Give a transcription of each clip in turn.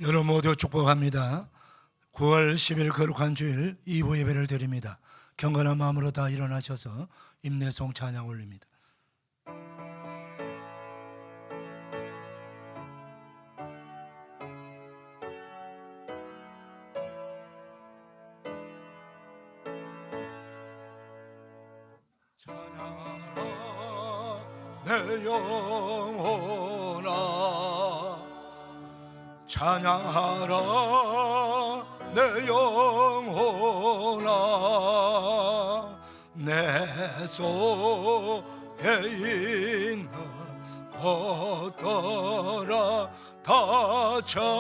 여러분 모두 축복합니다. 9월 10일 거룩한 주일 2부 예배를 드립니다. 경건한 마음으로 다 일어나셔서 임내송 찬양 올립니다. 찬양하라 내 영혼아, 찬양하라 내 영혼아, 내 속에 있는 것들아 다 찬양하라.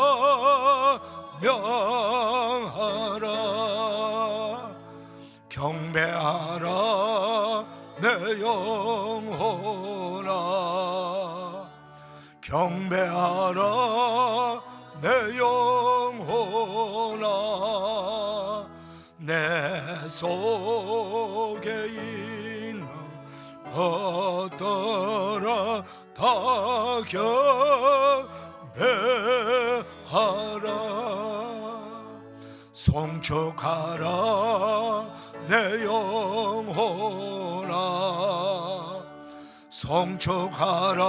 경배하라 내 영혼아, 경배하라 내 영혼아, 내 속에 있는 것들아 다 경배하라. 송축하라 내 영혼아, 송축하라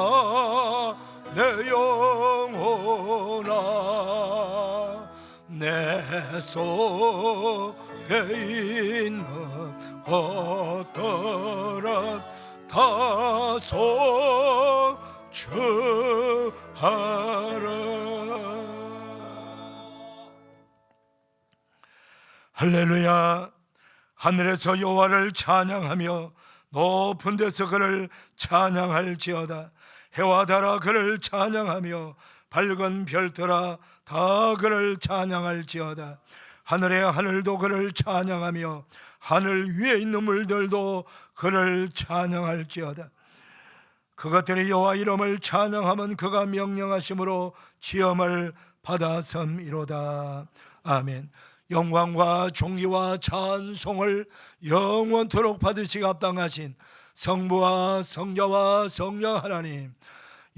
내 영혼아, 내 속에 있는 것들아 다 송축하라. 할렐루야. 하늘에서 여호와를 찬양하며 높은 데서 그를 찬양할지어다. 해와 달아 그를 찬양하며 밝은 별들아 다 그를 찬양할지어다. 하늘의 하늘도 그를 찬양하며 하늘 위에 있는 물들도 그를 찬양할지어다. 그것들이 여호와 이름을 찬양하면 그가 명령하심으로 지엄을 받아섬이로다. 아멘. 영광과 존귀와 찬송을 영원토록 받으시기 합당하신 성부와 성자와 성령 하나님,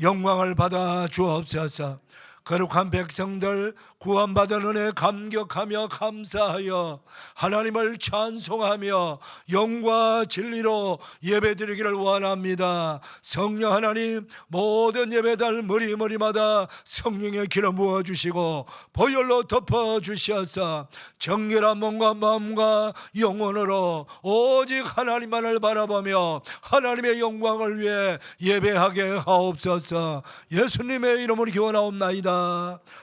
영광을 받아 주옵소서. 거룩한 백성들 구원받은 은혜 감격하며 감사하여 하나님을 찬송하며 영과 진리로 예배드리기를 원합니다. 성령 하나님, 모든 예배달 머리마다 성령의 기름 부어주시고 보혈로 덮어주시어서 정결한 몸과 마음과 영혼으로 오직 하나님만을 바라보며 하나님의 영광을 위해 예배하게 하옵소서. 예수님의 이름으로 기원하옵나이다.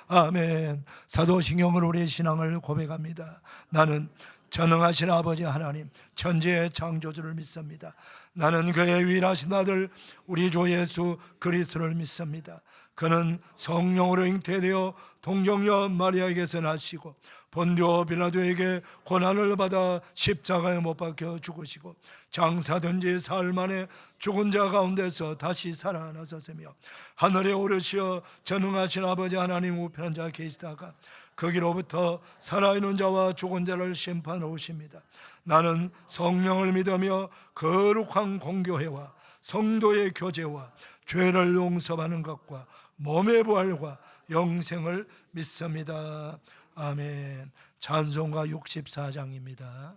아멘. 사도신경으로 우리의 신앙을 고백합니다. 나는 전능하신 아버지 하나님, 천지의 창조주를 믿습니다. 나는 그의 위일하신 아들 우리 주 예수 그리스도를 믿습니다. 그는 성령으로 잉태되어 동정녀 마리아에게서 나시고 본디오 빌라도에게 고난을 받아 십자가에 못 박혀 죽으시고 장사된 지 사흘 만에 죽은 자 가운데서 다시 살아나셨으며 하늘에 오르시어 전능하신 아버지 하나님 우편한 자 계시다가 거기로부터 살아있는 자와 죽은 자를 심판하러 오십니다. 나는 성령을 믿으며 거룩한 공교회와 성도의 교제와 죄를 용서하는 것과 몸의 부활과 영생을 믿습니다. 아멘. 찬송가 64장입니다.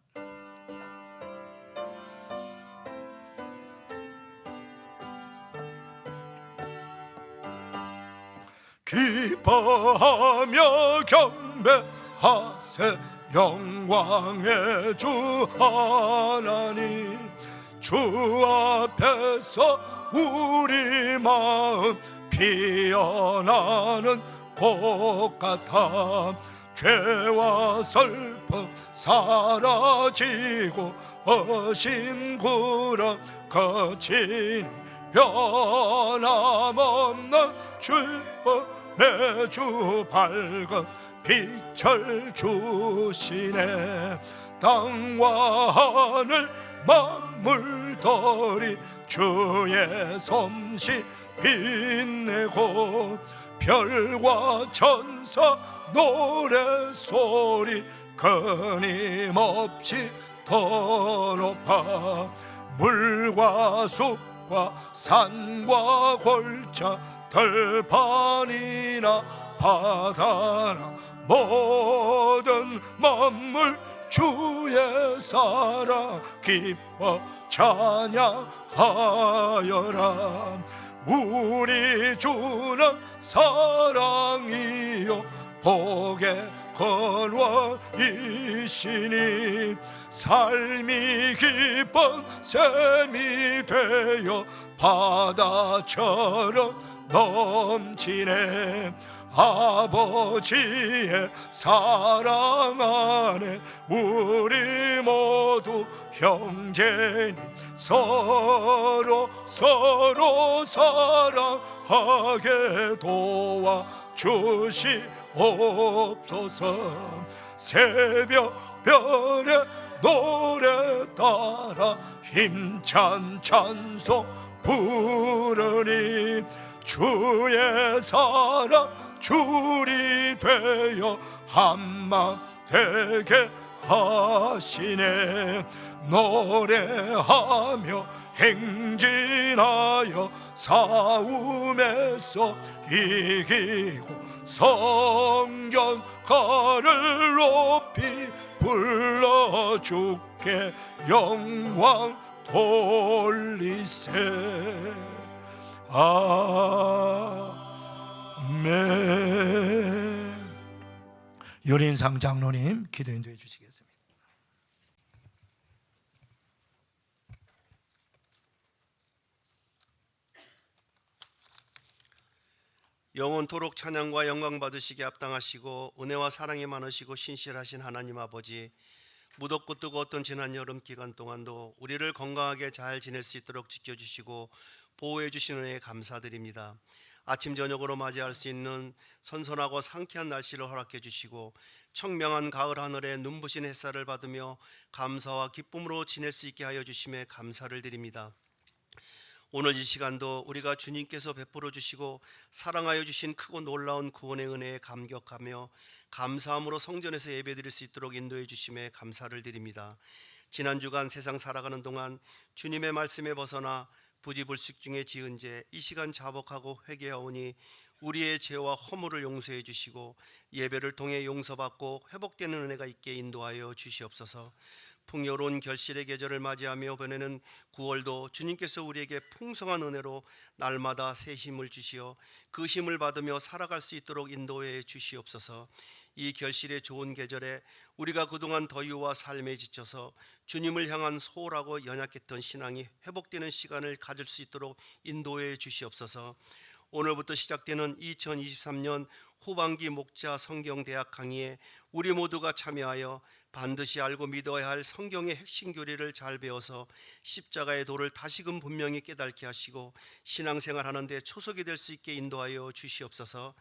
기뻐하며 경배하세 영광의 주 하나님, 주 앞에서 우리 마음 피어나는 꽃 같아 죄와 슬픔 사라지고 어심구름 거치니 변함없는 주님의 주 밝은 빛을 주시네. 땅과 하늘 만물들이 주의 솜씨 빛내고 별과 천사 노래소리 끊임없이 더 높아 물과 숲과 산과 골차 들판이나 바다나 모든 만물 주의 사랑 기뻐 찬양하여라. 우리 주는 사랑이요 복의 근원이시니 삶이 기쁜 샘이 되어 바다처럼 넘치네. 아버지의 사랑 안에 우리 모두 형제니 서로 사랑하게 도와 주시옵소서. 새벽별의 노래 따라 힘찬 찬송 부르니 주의 사랑 줄이 되어 한마음 되게 하시네. 노래하며 행진하여 싸움에서 이기고 성경가를 높이 불러 주께 영광 돌리세. 아멘. 유린상 장로님 기도 인도해 주시겠습니다. 영원토록 찬양과 영광 받으시기 합당하시고 은혜와 사랑이 많으시고 신실하신 하나님 아버지, 무덥고 뜨거웠던 지난 여름 기간 동안도 우리를 건강하게 잘 지낼 수 있도록 지켜주시고 보호해 주시는 은혜에 감사드립니다. 아침 저녁으로 맞이할 수 있는 선선하고 상쾌한 날씨를 허락해 주시고 청명한 가을 하늘에 눈부신 햇살을 받으며 감사와 기쁨으로 지낼 수 있게 하여 주심에 감사를 드립니다. 오늘 이 시간도 우리가 주님께서 베풀어 주시고 사랑하여 주신 크고 놀라운 구원의 은혜에 감격하며 감사함으로 성전에서 예배드릴 수 있도록 인도해 주심에 감사를 드립니다. 지난 주간 세상 살아가는 동안 주님의 말씀에 벗어나 부지불식 중에 지은 죄, 이 시간 자복하고 회개하오니 우리의 죄와 허물을 용서해 주시고 예배를 통해 용서받고 회복되는 은혜가 있게 인도하여 주시옵소서. 풍요로운 결실의 계절을 맞이하며 보내는 9월도 주님께서 우리에게 풍성한 은혜로 날마다 새 힘을 주시어 그 힘을 받으며 살아갈 수 있도록 인도해 주시옵소서. 이 결실의 좋은 계절에 우리가 그동안 더위와 삶에 지쳐서 주님을 향한 소홀하고 연약했던 신앙이 회복되는 시간을 가질 수 있도록 인도해 주시옵소서. 오늘부터 시작되는 2023년 후반기 목자 성경대학 강의에 우리 모두가 참여하여 반드시 알고 믿어야 할 성경의 핵심 교리를 잘 배워서 십자가의 도를 다시금 분명히 깨닫게 하시고 신앙생활하는 데 초석이 될 수 있게 인도하여 주시옵소서.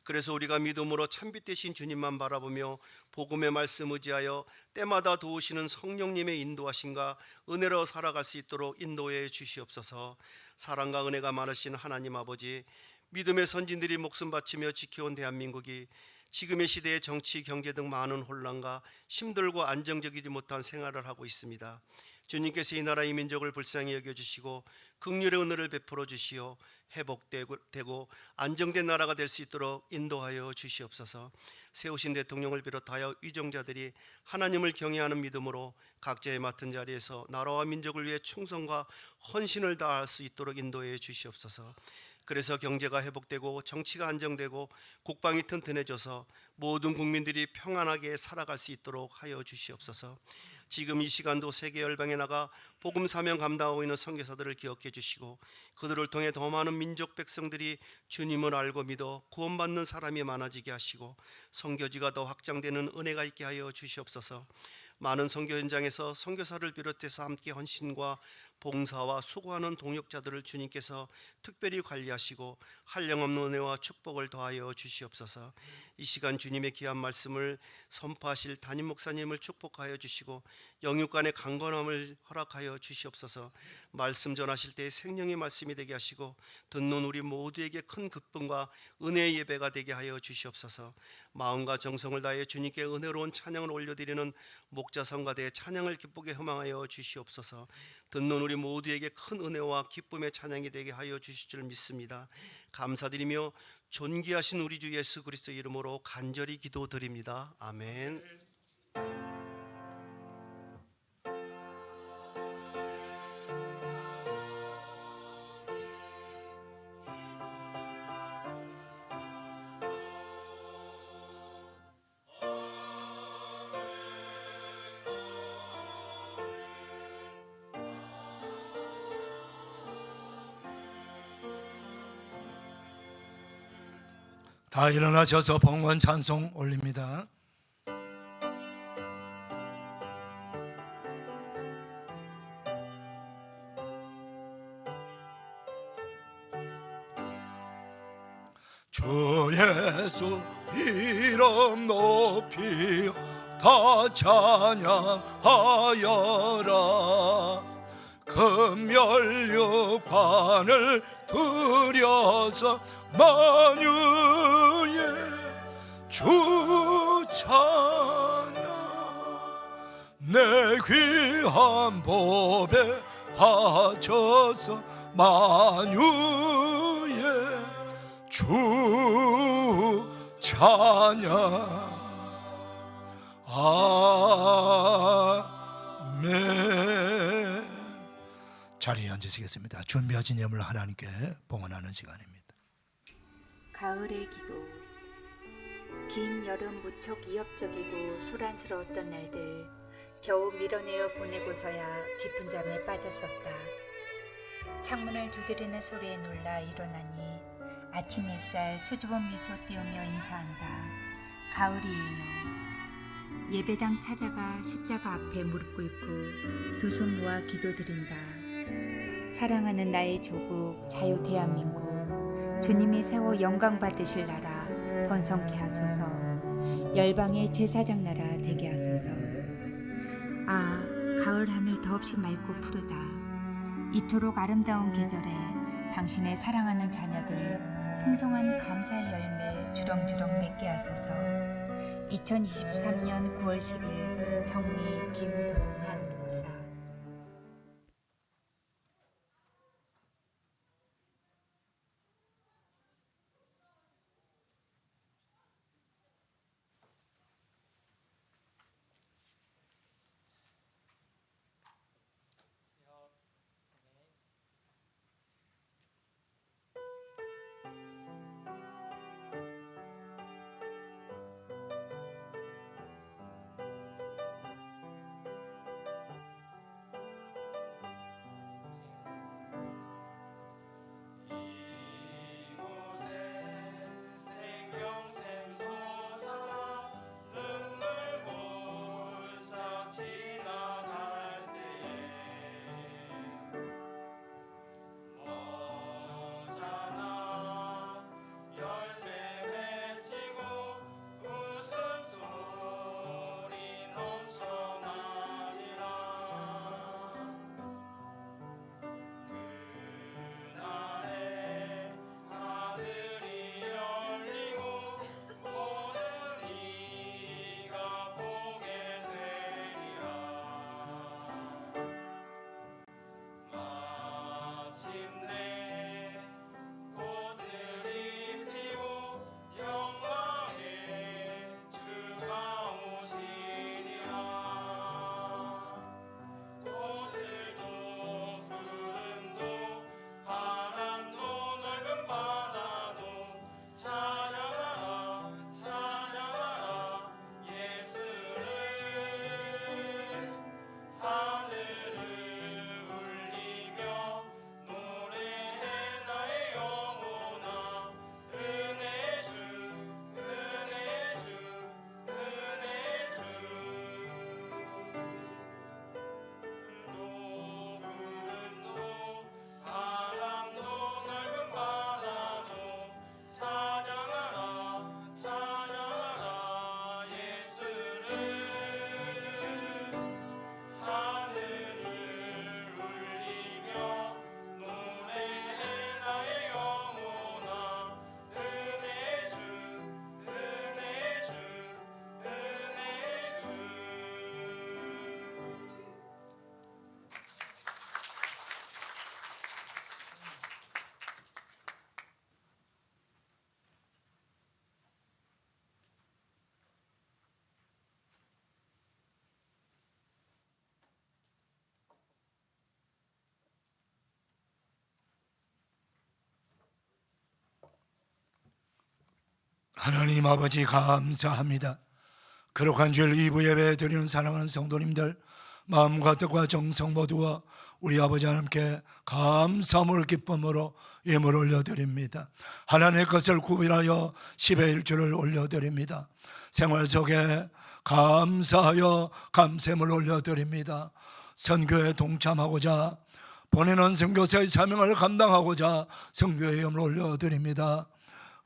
그래서 우리가 믿음으로 참빛 되신 주님만 바라보며 복음의 말씀 의지하여 때마다 도우시는 성령님의 인도하심과 은혜로 살아갈 수 있도록 인도해 주시옵소서. 사랑과 은혜가 많으신 하나님 아버지, 믿음의 선진들이 목숨 바치며 지켜온 대한민국이 지금의 시대의 정치, 경제 등 많은 혼란과 힘들고 안정적이지 못한 생활을 하고 있습니다. 주님께서 이 나라 이 민족을 불쌍히 여겨주시고 긍휼의 은혜를 베풀어 주시어 회복되고 안정된 나라가 될 수 있도록 인도하여 주시옵소서. 세우신 대통령을 비롯하여 위정자들이 하나님을 경외하는 믿음으로 각자의 맡은 자리에서 나라와 민족을 위해 충성과 헌신을 다할 수 있도록 인도해 주시옵소서. 그래서 경제가 회복되고 정치가 안정되고 국방이 튼튼해져서 모든 국민들이 평안하게 살아갈 수 있도록 하여 주시옵소서. 지금 이 시간도 세계 열방에 나가 복음 사명 감당하고 있는 선교사들을 기억해 주시고 그들을 통해 더 많은 민족 백성들이 주님을 알고 믿어 구원받는 사람이 많아지게 하시고 선교지가 더 확장되는 은혜가 있게 하여 주시옵소서. 많은 선교 현장에서 선교사를 비롯해서 함께 헌신과 봉사와 수고하는 동역자들을 주님께서 특별히 관리하시고 한량없는 은혜와 축복을 더하여 주시옵소서. 이 시간 주님의 귀한 말씀을 선포하실 담임 목사님을 축복하여 주시고 영육간의 강건함을 허락하여 주시옵소서. 말씀 전하실 때 생명의 말씀이 되게 하시고 듣는 우리 모두에게 큰 기쁨과 은혜의 예배가 되게 하여 주시옵소서. 마음과 정성을 다해 주님께 은혜로운 찬양을 올려드리는 목자 성가대의 찬양을 기쁘게 허망하여 주시옵소서. 듣는 우리 우리 모두에게 큰 은혜와 기쁨의 찬양이 되게 하여 주실 줄 믿습니다. 감사드리며 존귀하신 우리 주 예수 그리스도 이름으로 간절히 기도드립니다. 아멘. 다 일어나셔서 봉헌 찬송 올립니다. 주 예수 이름 높이 다 찬양하여라. 금면류관을 들여서 만유의 주 찬양. 내 귀한 법에 바쳐서 만유의 주 찬양. 아멘. 자리에 앉으시겠습니다. 준비하신 예물 하나님께 봉헌하는 시간입니다. 가을의 기도. 긴 여름 무척 이업적이고 소란스러웠던 날들, 겨우 밀어내어 보내고서야 깊은 잠에 빠졌었다. 창문을 두드리는 소리에 놀라 일어나니 아침 햇살 수줍은 미소 띄우며 인사한다. 가을이에요. 예배당 찾아가 십자가 앞에 무릎 꿇고 두 손 모아 기도드린다. 사랑하는 나의 조국 자유 대한민국, 주님이 세워 영광 받으실 나라 번성케 하소서. 열방의 제사장 나라 되게 하소서. 아, 가을 하늘 더없이 맑고 푸르다. 이토록 아름다운 계절에 당신의 사랑하는 자녀들 풍성한 감사의 열매 주렁주렁 맺게 하소서. 2023년 9월 10일 정리 김동한 목사. 하나님 아버지 감사합니다. 거룩한 주일 2부 예배 드리는 사랑하는 성도님들, 마음과 뜻과 정성 모두와 우리 아버지 하나님께 감사함을 기쁨으로 예물 올려드립니다. 하나님의 것을 구별하여 10의 1조를 올려드립니다. 생활 속에 감사하여 감샘을 올려드립니다. 선교에 동참하고자, 보내는 선교사의 사명을 감당하고자 선교의 예물을 올려드립니다.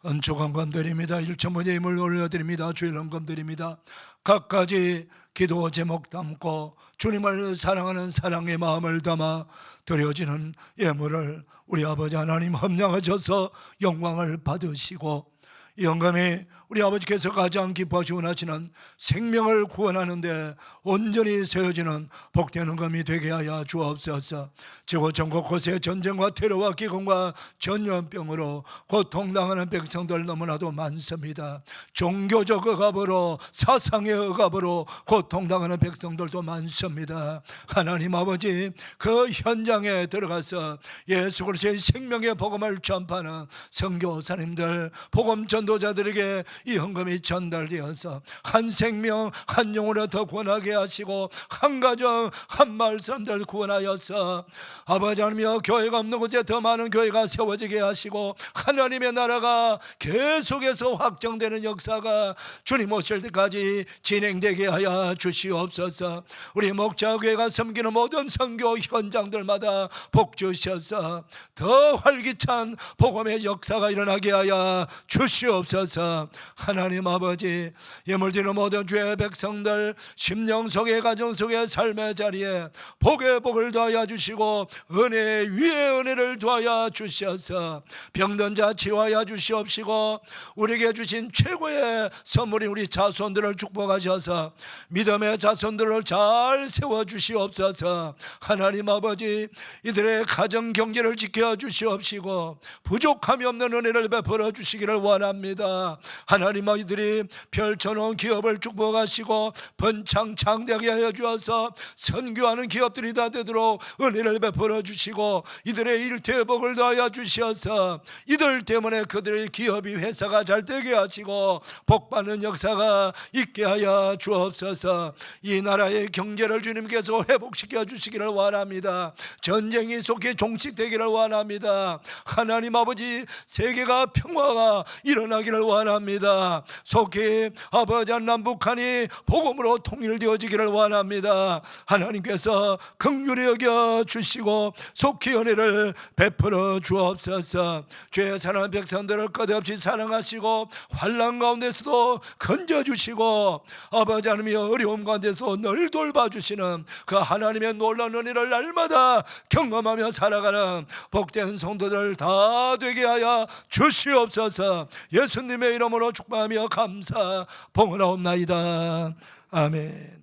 은총헌금 드립니다. 1,000번의 힘을 올려드립니다. 주일 헌금 드립니다. 각가지 기도 제목 담고 주님을 사랑하는 사랑의 마음을 담아 드려지는 예물을 우리 아버지 하나님 함량하셔서 영광을 받으시고, 이 헌금이 우리 아버지께서 가장 기뻐하시고 원하시는 생명을 구원하는 데 온전히 세워지는 복된 헌금이 되게 하여 주옵소서. 지구 전국 곳에 전쟁과 테러와 기근과 전염병으로 고통당하는 백성들 너무나도 많습니다. 종교적 억압으로, 사상의 억압으로 고통당하는 백성들도 많습니다. 하나님 아버지, 그 현장에 들어가서 예수 그리스도의 생명의 복음을 전파하는 선교사님들, 복음 전도자들에게 이 헌금이 전달되어서 한 생명 한 영혼을 더 구원하게 하시고, 한 가정 한 마을 사람들 구원하여서 아버지 하나님이여, 교회가 없는 곳에 더 많은 교회가 세워지게 하시고, 하나님의 나라가 계속해서 확정되는 역사가 주님 오실 때까지 진행되게 하여 주시옵소서. 우리 목자교회가 섬기는 모든 선교 현장들마다 복 주셔서 더 활기찬 복음의 역사가 일어나게 하여 주시옵소서. 하나님 아버지, 예물 드리는 모든 주의 백성들 심령 속에, 가정 속에, 삶의 자리에 복의 복을 더하여 주시고, 은혜 위에 은혜를 더하여 주셔서 병든 자 치유하여 주시옵시고, 우리에게 주신 최고의 선물이 우리 자손들을 축복하셔서 믿음의 자손들을 잘 세워 주시옵소서. 하나님 아버지, 이들의 가정 경제를 지켜 주시옵시고 부족함이 없는 은혜를 베풀어 주시기를 원합니다. 하나님, 이들이 펼쳐놓은 기업을 축복하시고 번창 장대하게 하여 주어서 선교하는 기업들이 다 되도록 은혜를 베풀어 주시고, 이들의 일태복을 더하여 주셔서 이들 때문에 그들의 기업이, 회사가 잘 되게 하시고 복받는 역사가 있게 하여 주옵소서. 이 나라의 경제를 주님께서 회복시켜 주시기를 원합니다. 전쟁이 속히 종식되기를 원합니다. 하나님 아버지, 세계가 평화가 일어나기를 원합니다. 속히 아버지 남북한이 복음으로 통일되어지기를 원합니다. 하나님께서 긍휼히 여겨 주시고 속히 은혜를 베풀어 주옵소서. 죄의 사랑하는 백성들을 끝없이 사랑하시고 환난 가운데서도 건져주시고, 아버지 하나님의 어려움 가운데서도 늘 돌봐주시는 그 하나님의 놀라운 은혜를 날마다 경험하며 살아가는 복된 성도들 다 되게 하여 주시옵소서. 예수님의 이름으로 축복하며 감사 봉헌하옵나이다. 아멘.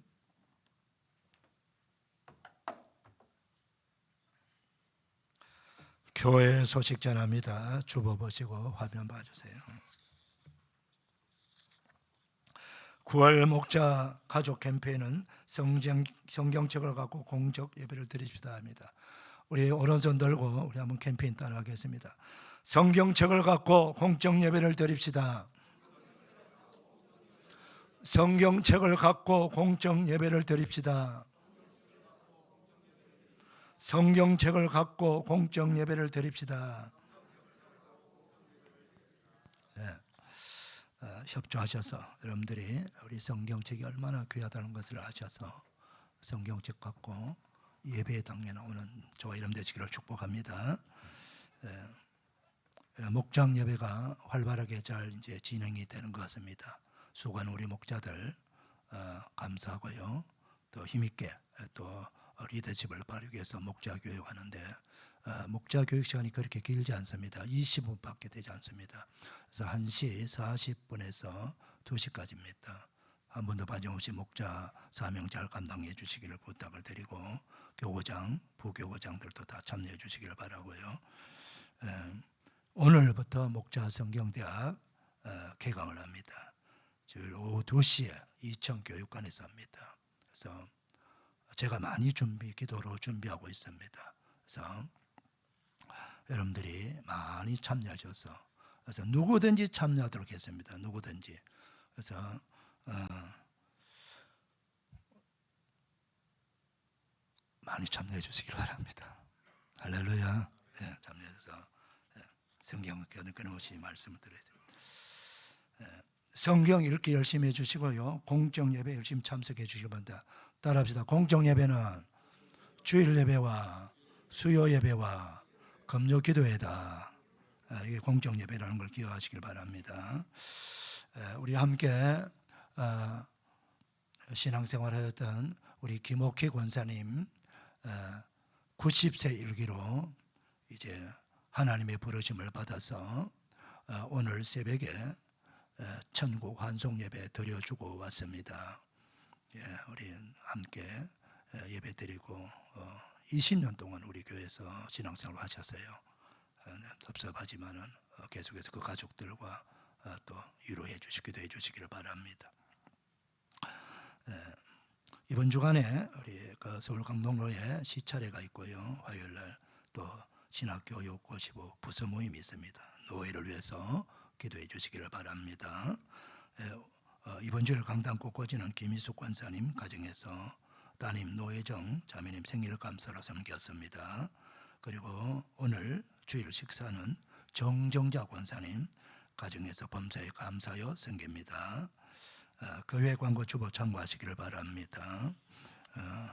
교회 소식 전합니다. 주보 보시고 화면 봐주세요. 9월 목자 가족 캠페인은 성경책을 갖고 공적 예배를 드립시다 합니다. 우리 오른손 들고 우리 한번 캠페인 따라하겠습니다. 성경책을 갖고 공적 예배를 드립시다. 성경책을 갖고 공적 예배를 드립시다. 성경책을 갖고 공적 예배를 드립시다. 네. 협조하셔서 여러분들이 우리 성경책이 얼마나 귀하다는 것을 아셔서 성경책 갖고 예배에 당연하오는 저와 이름 되시기를 축복합니다. 목장 예배가 활발하게 잘 이제 진행이 되는 것 같습니다. 수고하는 우리 목자들 감사하고요. 또 힘있게 또 리더십을 발휘하기 위해서 목자 교육하는데 목자 교육 시간이 그렇게 길지 않습니다. 20분밖에 되지 않습니다. 그래서 1시 40분에서 2시까지입니다. 한 번도 반영없이 목자 사명 잘 감당해 주시기를 부탁을 드리고, 교구장, 부교구장들도 다 참여해 주시기를 바라고요. 오늘부터 목자 성경대학 개강을 합니다. 오후 2시에 이천교육관에서 합니다. 그래서 제가 많이 기도로 준비하고 있습니다. 그래서 여러분들이 많이 참여하셔서 그래서 누구든지 참여하도록 했습니다. 누구든지. 그래서 많이 참여해 주시길 바랍니다. 할렐루야. 예, 참여해서 성경 끊임없이 말씀을 드려야 됩니다. 성경 읽기 열심히 해주시고요. 공정 예배 열심히 참석해 주시기 바랍니다. 따라합시다. 공정 예배는 주일 예배와 수요 예배와 금요 기도회다. 이게 공정 예배라는 걸 기억하시길 바랍니다. 우리 함께 신앙생활하였던 우리 김옥희 권사님 90세 일기로 이제 하나님의 부르심을 받아서 오늘 새벽에 천국 환송 예배 드려주고 왔습니다. 우리 함께 예배 드리고 20년 동안 우리 교회에서 신앙생활을 하셨어요. 섭섭하지만은 계속해서 그 가족들과 또 위로해 주시기도 해 주시기를 바랍니다. 이번 주간에 우리 그 서울 강동로에 시차례가 있고요. 화요일 날 또 신학교육 55 부서 모임이 있습니다. 노예를 위해서 기도해 주시기를 바랍니다. 이번 주일 강단 꽃꽂이는 김희숙 권사님 가정에서 따님 노예정 자매님 생일 감사로 섬겼습니다. 그리고 오늘 주일 식사는 정정자 권사님 가정에서 범사에 감사요 섬깁니다. 교회 광고 주보 참고하시기를 바랍니다.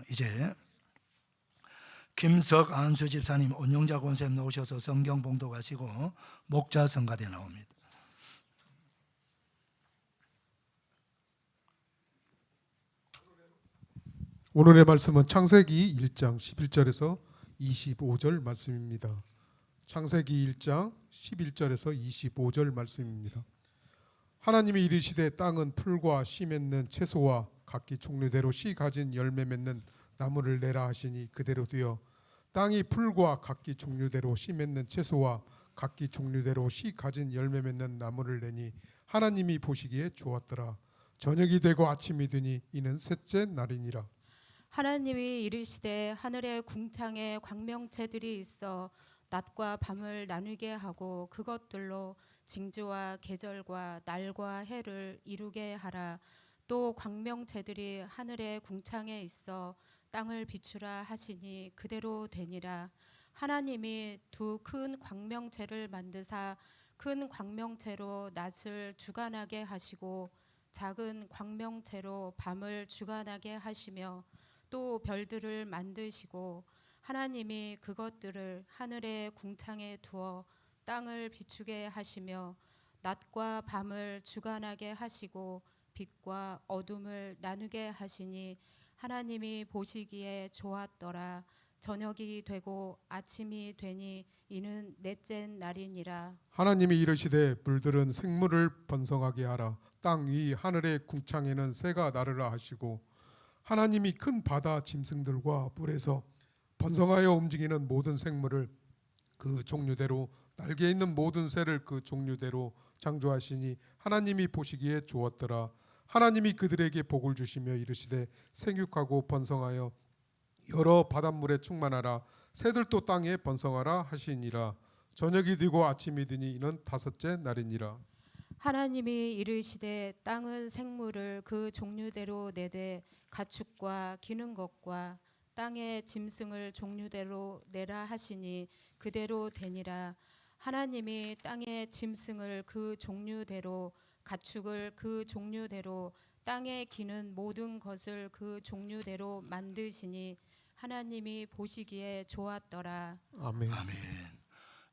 이제 김석 안수 집사님, 온영자 권사님 나오셔서 성경 봉독하시고 목자 성가대 나옵니다. 오늘의 말씀은 창세기 1장 11절에서 25절 말씀입니다. 창세기 1장 11절에서 25절 말씀입니다. 하나님이 이르시되 땅은 풀과 씨 맺는 채소와 각기 종류대로 씨 가진 열매 맺는 나무를 내라 하시니 그대로 되어 땅이 풀과 각기 종류대로 씨 맺는 채소와 각기 종류대로 씨 가진 열매 맺는 나무를 내니 하나님이 보시기에 좋았더라. 저녁이 되고 아침이 되니 이는 셋째 날이니라. 하나님이 이르시되 하늘의 궁창에 광명체들이 있어 낮과 밤을 나누게 하고 그것들로 징조와 계절과 날과 해를 이루게 하라. 또 광명체들이 하늘의 궁창에 있어 땅을 비추라 하시니 그대로 되니라. 하나님이 두 큰 광명체를 만드사 큰 광명체로 낮을 주관하게 하시고 작은 광명체로 밤을 주관하게 하시며 또 별들을 만드시고 하나님이 그것들을 하늘의 궁창에 두어 땅을 비추게 하시며 낮과 밤을 주관하게 하시고 빛과 어둠을 나누게 하시니 하나님이 보시기에 좋았더라. 저녁이 되고 아침이 되니 이는 넷째 날이니라. 하나님이 이르시되 물들은 생물을 번성하게 하라. 땅 위 하늘의 궁창에는 새가 나르라 하시고 하나님이 큰 바다 짐승들과 물에서 번성하여 움직이는 모든 생물을 그 종류대로 날개 있는 모든 새를 그 종류대로 창조하시니 하나님이 보시기에 좋았더라. 하나님이 그들에게 복을 주시며 이르시되 생육하고 번성하여 여러 바닷물에 충만하라. 새들도 땅에 번성하라 하시니라. 저녁이 되고 아침이 되니 이는 다섯째 날이니라. 하나님이 이르시되 땅은 생물을 그 종류대로 내되 가축과 기는 것과 땅의 짐승을 종류대로 내라 하시니 그대로 되니라. 하나님이 땅의 짐승을 그 종류대로 가축을 그 종류대로 땅에 기는 모든 것을 그 종류대로 만드시니 하나님이 보시기에 좋았더라. 아멘. 아멘.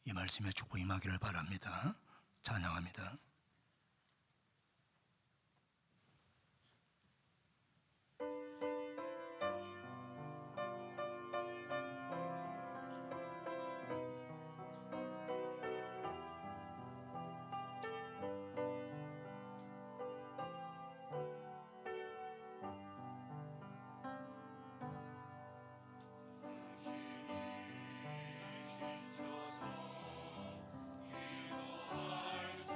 이 말씀에 축복 임하기를 바랍니다. 찬양합니다. 주소서 기도할 수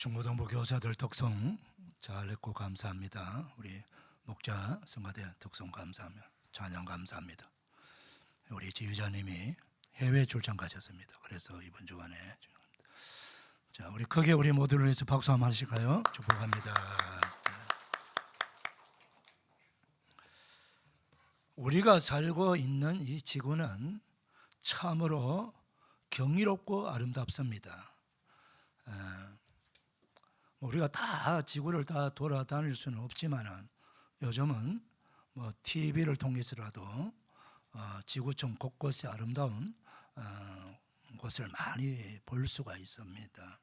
중고등부 교사들 덕송 잘 읽고 감사합니다. 우리 목자 성가대 덕송 감사합니다. 찬양 감사합니다. 우리 지휘자님이 해외 출장 가셨습니다. 그래서 이번 주간에 자, 우리 크게 우리 모두를 위해서 박수 한번 하실까요? 축복합니다. 우리가 살고 있는 이 지구는 참으로 경이롭고 아름답습니다. 우리가 다 지구를 다 돌아다닐 수는 없지만은 요즘은 뭐 TV를 통해서라도 지구촌 곳곳에 아름다운 곳을 많이 볼 수가 있습니다.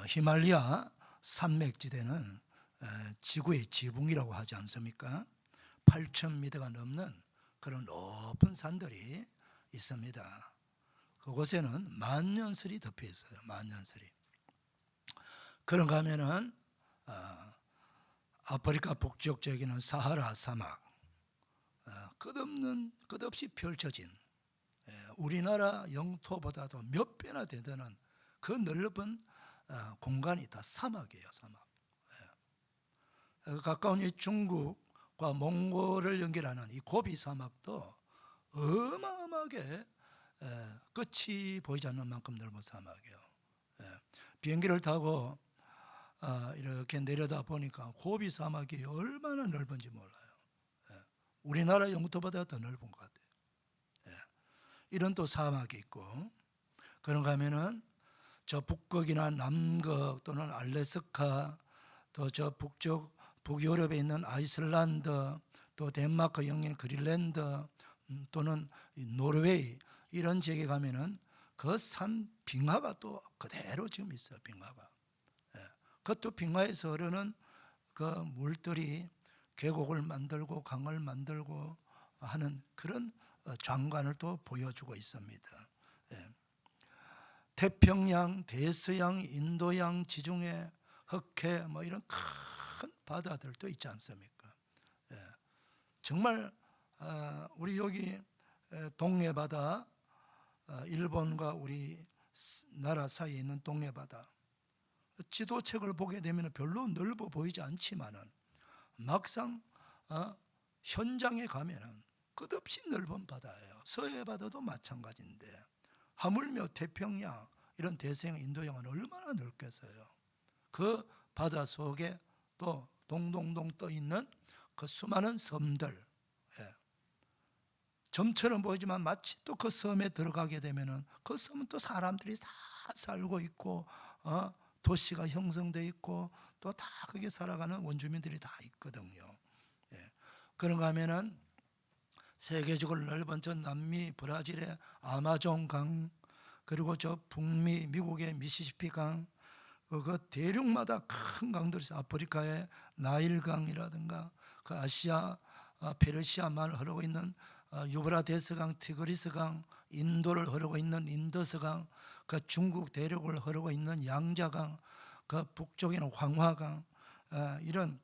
히말리아 산맥지대는 지구의 지붕이라고 하지 않습니까? 8,000m가 넘는 그런 높은 산들이 있습니다. 그곳에는 만년설이 덮여 있어요. 만년설이. 그런가 하면은 아프리카 북쪽 지역에는 사하라 사막, 끝없이 펼쳐진 우리나라 영토보다도 몇 배나 되는 그 넓은 공간이 다 사막이에요. 사막. 가까운 이 중국과 몽골을 연결하는 이 고비 사막도 어마어마하게 끝이 보이지 않는 만큼 넓은 사막이에요. 비행기를 타고 이렇게 내려다 보니까 고비 사막이 얼마나 넓은지 몰라요. 우리나라 영토보다 더 넓은 것 같아요. 이런 또 사막이 있고, 그런가 하면은 저 북극이나 남극 또는 알래스카, 또 저 북쪽 북유럽에 있는 아이슬란드, 또 덴마크 영해 그린랜드, 또는 노르웨이 이런 지역에 가면은 그 산 빙하가 또 그대로 지금 있어요. 빙하가. 그것도 빙하에서 흐르는 그 물들이 계곡을 만들고 강을 만들고 하는 그런 장관을 또 보여주고 있습니다. 태평양, 대서양, 인도양 지중해, 흑해 뭐 이런 큰 바다들도 있지 않습니까? 정말 우리 여기 동해 바다, 일본과 우리 나라 사이에 있는 동해 바다, 지도책을 보게 되면 별로 넓어 보이지 않지만은 막상 현장에 가면은 끝없이 넓은 바다예요. 서해 바다도 마찬가지인데 하물며 태평양 이런 대서양 인도양은 얼마나 넓겠어요. 그 바다 속에 또 동동동 떠 있는 그 수많은 섬들, 점처럼 보이지만 마치 또 그 섬에 들어가게 되면은 그 섬은 또 사람들이 다 살고 있고 도시가 형성되어 있고 또 다 거기에 살아가는 원주민들이 다 있거든요. 그런가 하면은 세계적으로 넓은 저 남미 브라질의 아마존 강, 그리고 저 북미 미국의 미시시피 강, 그 대륙마다 큰 강들이 있어요. 아프리카의 나일강이라든가 그 아시아 페르시아만을 흐르고 있는 유브라데스 강, 티그리스 강, 인도를 흐르고 있는 인더스 강, 그 중국 대륙을 흐르고 있는 양자강, 그 북쪽에는 황화강, 이런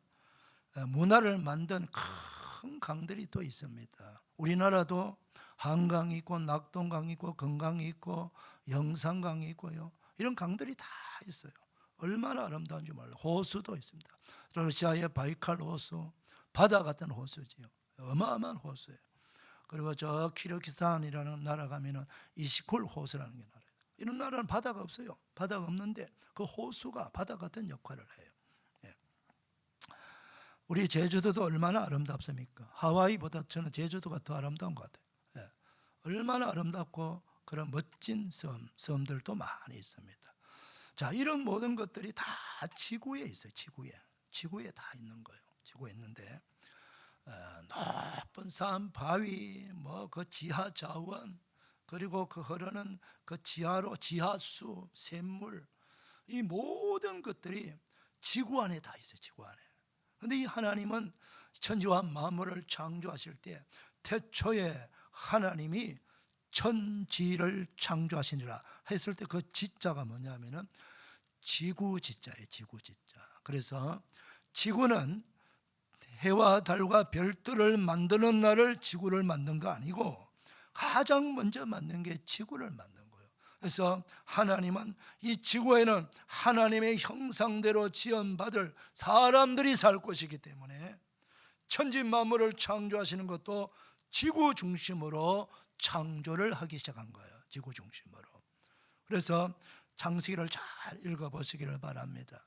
문화를 만든 큰 강들이 또 있습니다. 우리나라도 한강이 있고 낙동강이 있고 금강이 있고 영산강이 있고요. 이런 강들이 다 있어요. 얼마나 아름다운지 몰라요. 호수도 있습니다. 러시아의 바이칼 호수, 바다 같은 호수지요. 어마어마한 호수예요. 그리고 저 키르기스탄이라는 나라 가면은 이시쿨 호수라는 게 나라예요. 이런 나라는 바다가 없어요. 바다가 없는데 그 호수가 바다 같은 역할을 해요. 우리 제주도도 얼마나 아름답습니까? 하와이보다 저는 제주도가 더 아름다운 것 같아요. 얼마나 아름답고 그런 멋진 섬들도 많이 있습니다. 자, 이런 모든 것들이 다 지구에 있어요. 지구에 다 있는 거예요. 지구에 있는데 높은 산, 바위, 뭐 그 지하 자원, 그리고 그 흐르는 그 지하로 지하수, 샘물, 이 모든 것들이 지구 안에 다 있어요. 지구 안에. 그런데 이 하나님은 천지와 만물을 창조하실 때 태초에 하나님이 천지를 창조하시니라 했을 때 그 지자가 뭐냐면은 지구 지자예요. 지구 지자. 그래서 지구는 해와 달과 별들을 만드는 날을 지구를 만든 거 아니고 가장 먼저 만든 게 지구를 만든 거예요. 그래서 하나님은 이 지구에는 하나님의 형상대로 지연받을 사람들이 살 것이기 때문에 천지 만물을 창조하시는 것도 지구 중심으로 창조를 하기 시작한 거예요. 지구 중심으로. 그래서 창세기를 잘 읽어보시기를 바랍니다.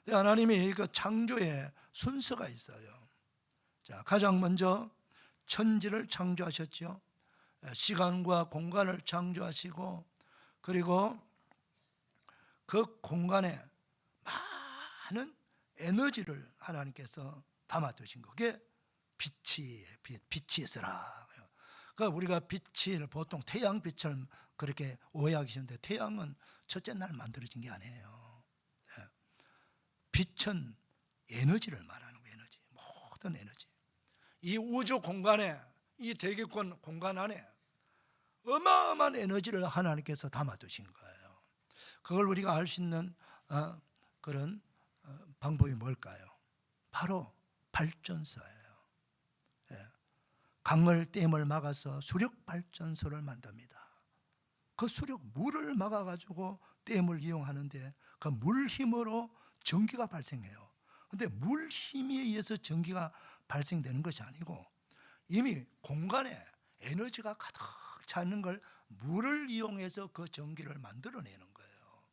하나님이 그 창조의 순서가 있어요. 자, 가장 먼저 천지를 창조하셨죠. 시간과 공간을 창조하시고, 그리고 그 공간에 많은 에너지를 하나님께서 담아두신 거. 그게 빛이 있으라. 그러니까 우리가 빛을 보통 태양빛을 그렇게 오해하시는데, 태양은 첫째 날 만들어진 게 아니에요. 빛은 에너지를 말하는 거예요. 에너지, 모든 에너지. 이 우주 공간에, 이 대기권 공간 안에 어마어마한 에너지를 하나님께서 담아두신 거예요. 그걸 우리가 알 수 있는 그런 방법이 뭘까요? 바로 발전소예요. 강을 댐을 막아서 수력 발전소를 만듭니다. 그 수력 물을 막아가지고 댐을 이용하는데 그 물 힘으로 전기가 발생해요. 그런데 물 힘에 의해서 전기가 발생되는 것이 아니고 이미 공간에 에너지가 가득 차 있는 걸 물을 이용해서 그 전기를 만들어내는 거예요.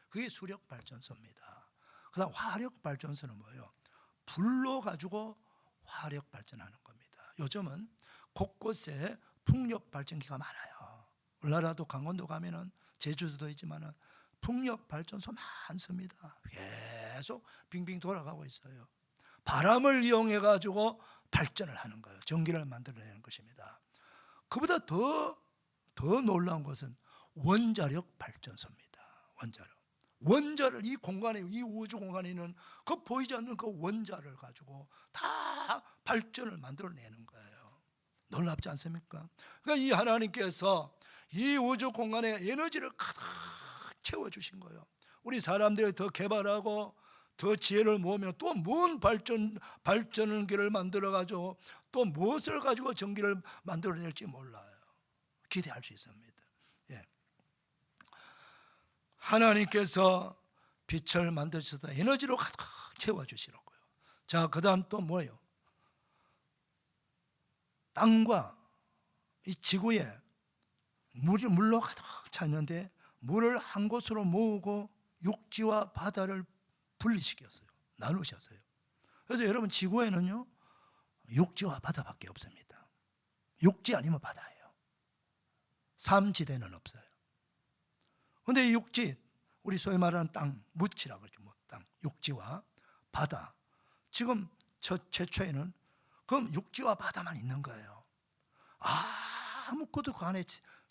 그게 수력 발전소입니다. 그다음 화력 발전소는 뭐예요? 불로 가지고 화력 발전하는 겁니다. 요즘은 곳곳에 풍력 발전기가 많아요. 우리나라도 강원도 가면은, 제주도도 있지만은 풍력 발전소 많습니다. 계속 빙빙 돌아가고 있어요. 바람을 이용해 가지고 발전을 하는 거예요. 전기를 만들어내는 것입니다. 그보다 더 놀라운 것은 원자력 발전소입니다. 원자를 이 공간에, 이 우주 공간에 있는 그 보이지 않는 그 원자를 가지고 다 발전을 만들어내는 거예요. 놀랍지 않습니까? 그러니까 이 하나님께서 이 우주 공간에 에너지를 가득 채워주신 거예요. 우리 사람들이 더 개발하고 더 지혜를 모으면 또 뭔 발전기를 만들어가지고 또 무엇을 가지고 전기를 만들어낼지 몰라요. 기대할 수 있습니다. 예. 하나님께서 빛을 만드셔서 에너지로 가득 채워주시라고요. 자, 그 다음 또 뭐예요? 땅과 이 지구에 물로 가득 차 있는데 물을 한 곳으로 모으고 육지와 바다를 분리시켰어요. 나누셨어요. 그래서 여러분, 지구에는요 육지와 바다밖에 없습니다. 육지 아니면 바다예요. 삼지대는 없어요. 그런데 이 육지, 우리 소위 말하는 땅, 묻지라고 그러죠. 땅, 육지와 바다. 지금 최초에는 그럼 육지와 바다만 있는 거예요. 아무것도 그 안에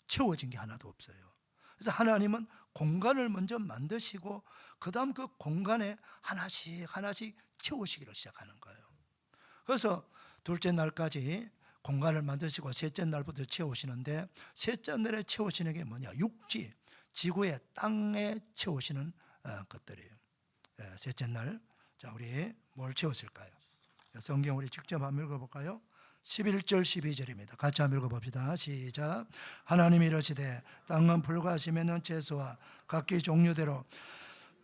채워진 게 하나도 없어요. 그래서 하나님은 공간을 먼저 만드시고 그 다음 그 공간에 하나씩 채우시기로 시작하는 거예요. 그래서 둘째 날까지 공간을 만드시고 셋째 날부터 채우시는데, 셋째 날에 채우시는 게 뭐냐? 육지, 지구의 땅에 채우시는 것들이에요. 셋째 날, 자, 우리 뭘 채웠을까요? 성경 우리 직접 한번 읽어볼까요? 11절 12절입니다. 같이 한번 읽어봅시다. 시작. 하나님이 이르시되 땅은 불과하시면은 채소와 각기 종류대로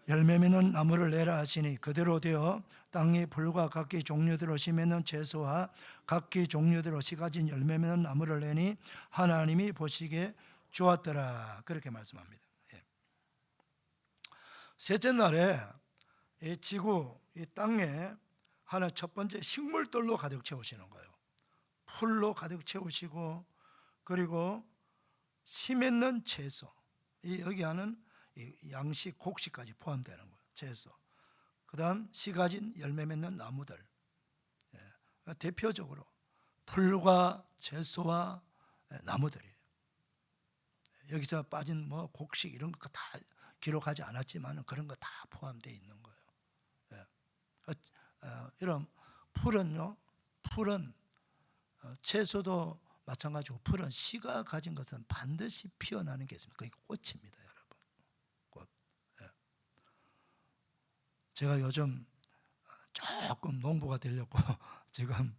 열매 맺는 나무를 내라 하시니 그대로 되어 땅이 불과 각기 종류대로 시면은 채소와 각기 종류대로 시가진 열매 맺는 나무를 내니 하나님이 보시기에 좋았더라. 그렇게 말씀합니다. 예. 셋째 날에 이 지구, 이 땅에 하나 첫 번째 식물들로 가득 채우시는 거예요. 풀로 가득 채우시고, 그리고 씨 맺는 채소, 여기 하는 양식, 곡식까지 포함되는 거예요. 채소. 그 다음 씨 가진 열매 맺는 나무들. 대표적으로 풀과 채소와 나무들이에요. 여기서 빠진 뭐 곡식 이런 거 다 기록하지 않았지만 그런 거 다 포함되어 있는 거예요. 이런 풀은요, 채소도 마찬가지고 풀은 씨가 가진 것은 반드시 피어나는 게 있습니다. 그게 꽃입니다, 여러분. 꽃. 제가 요즘 조금 농부가 되려고 지금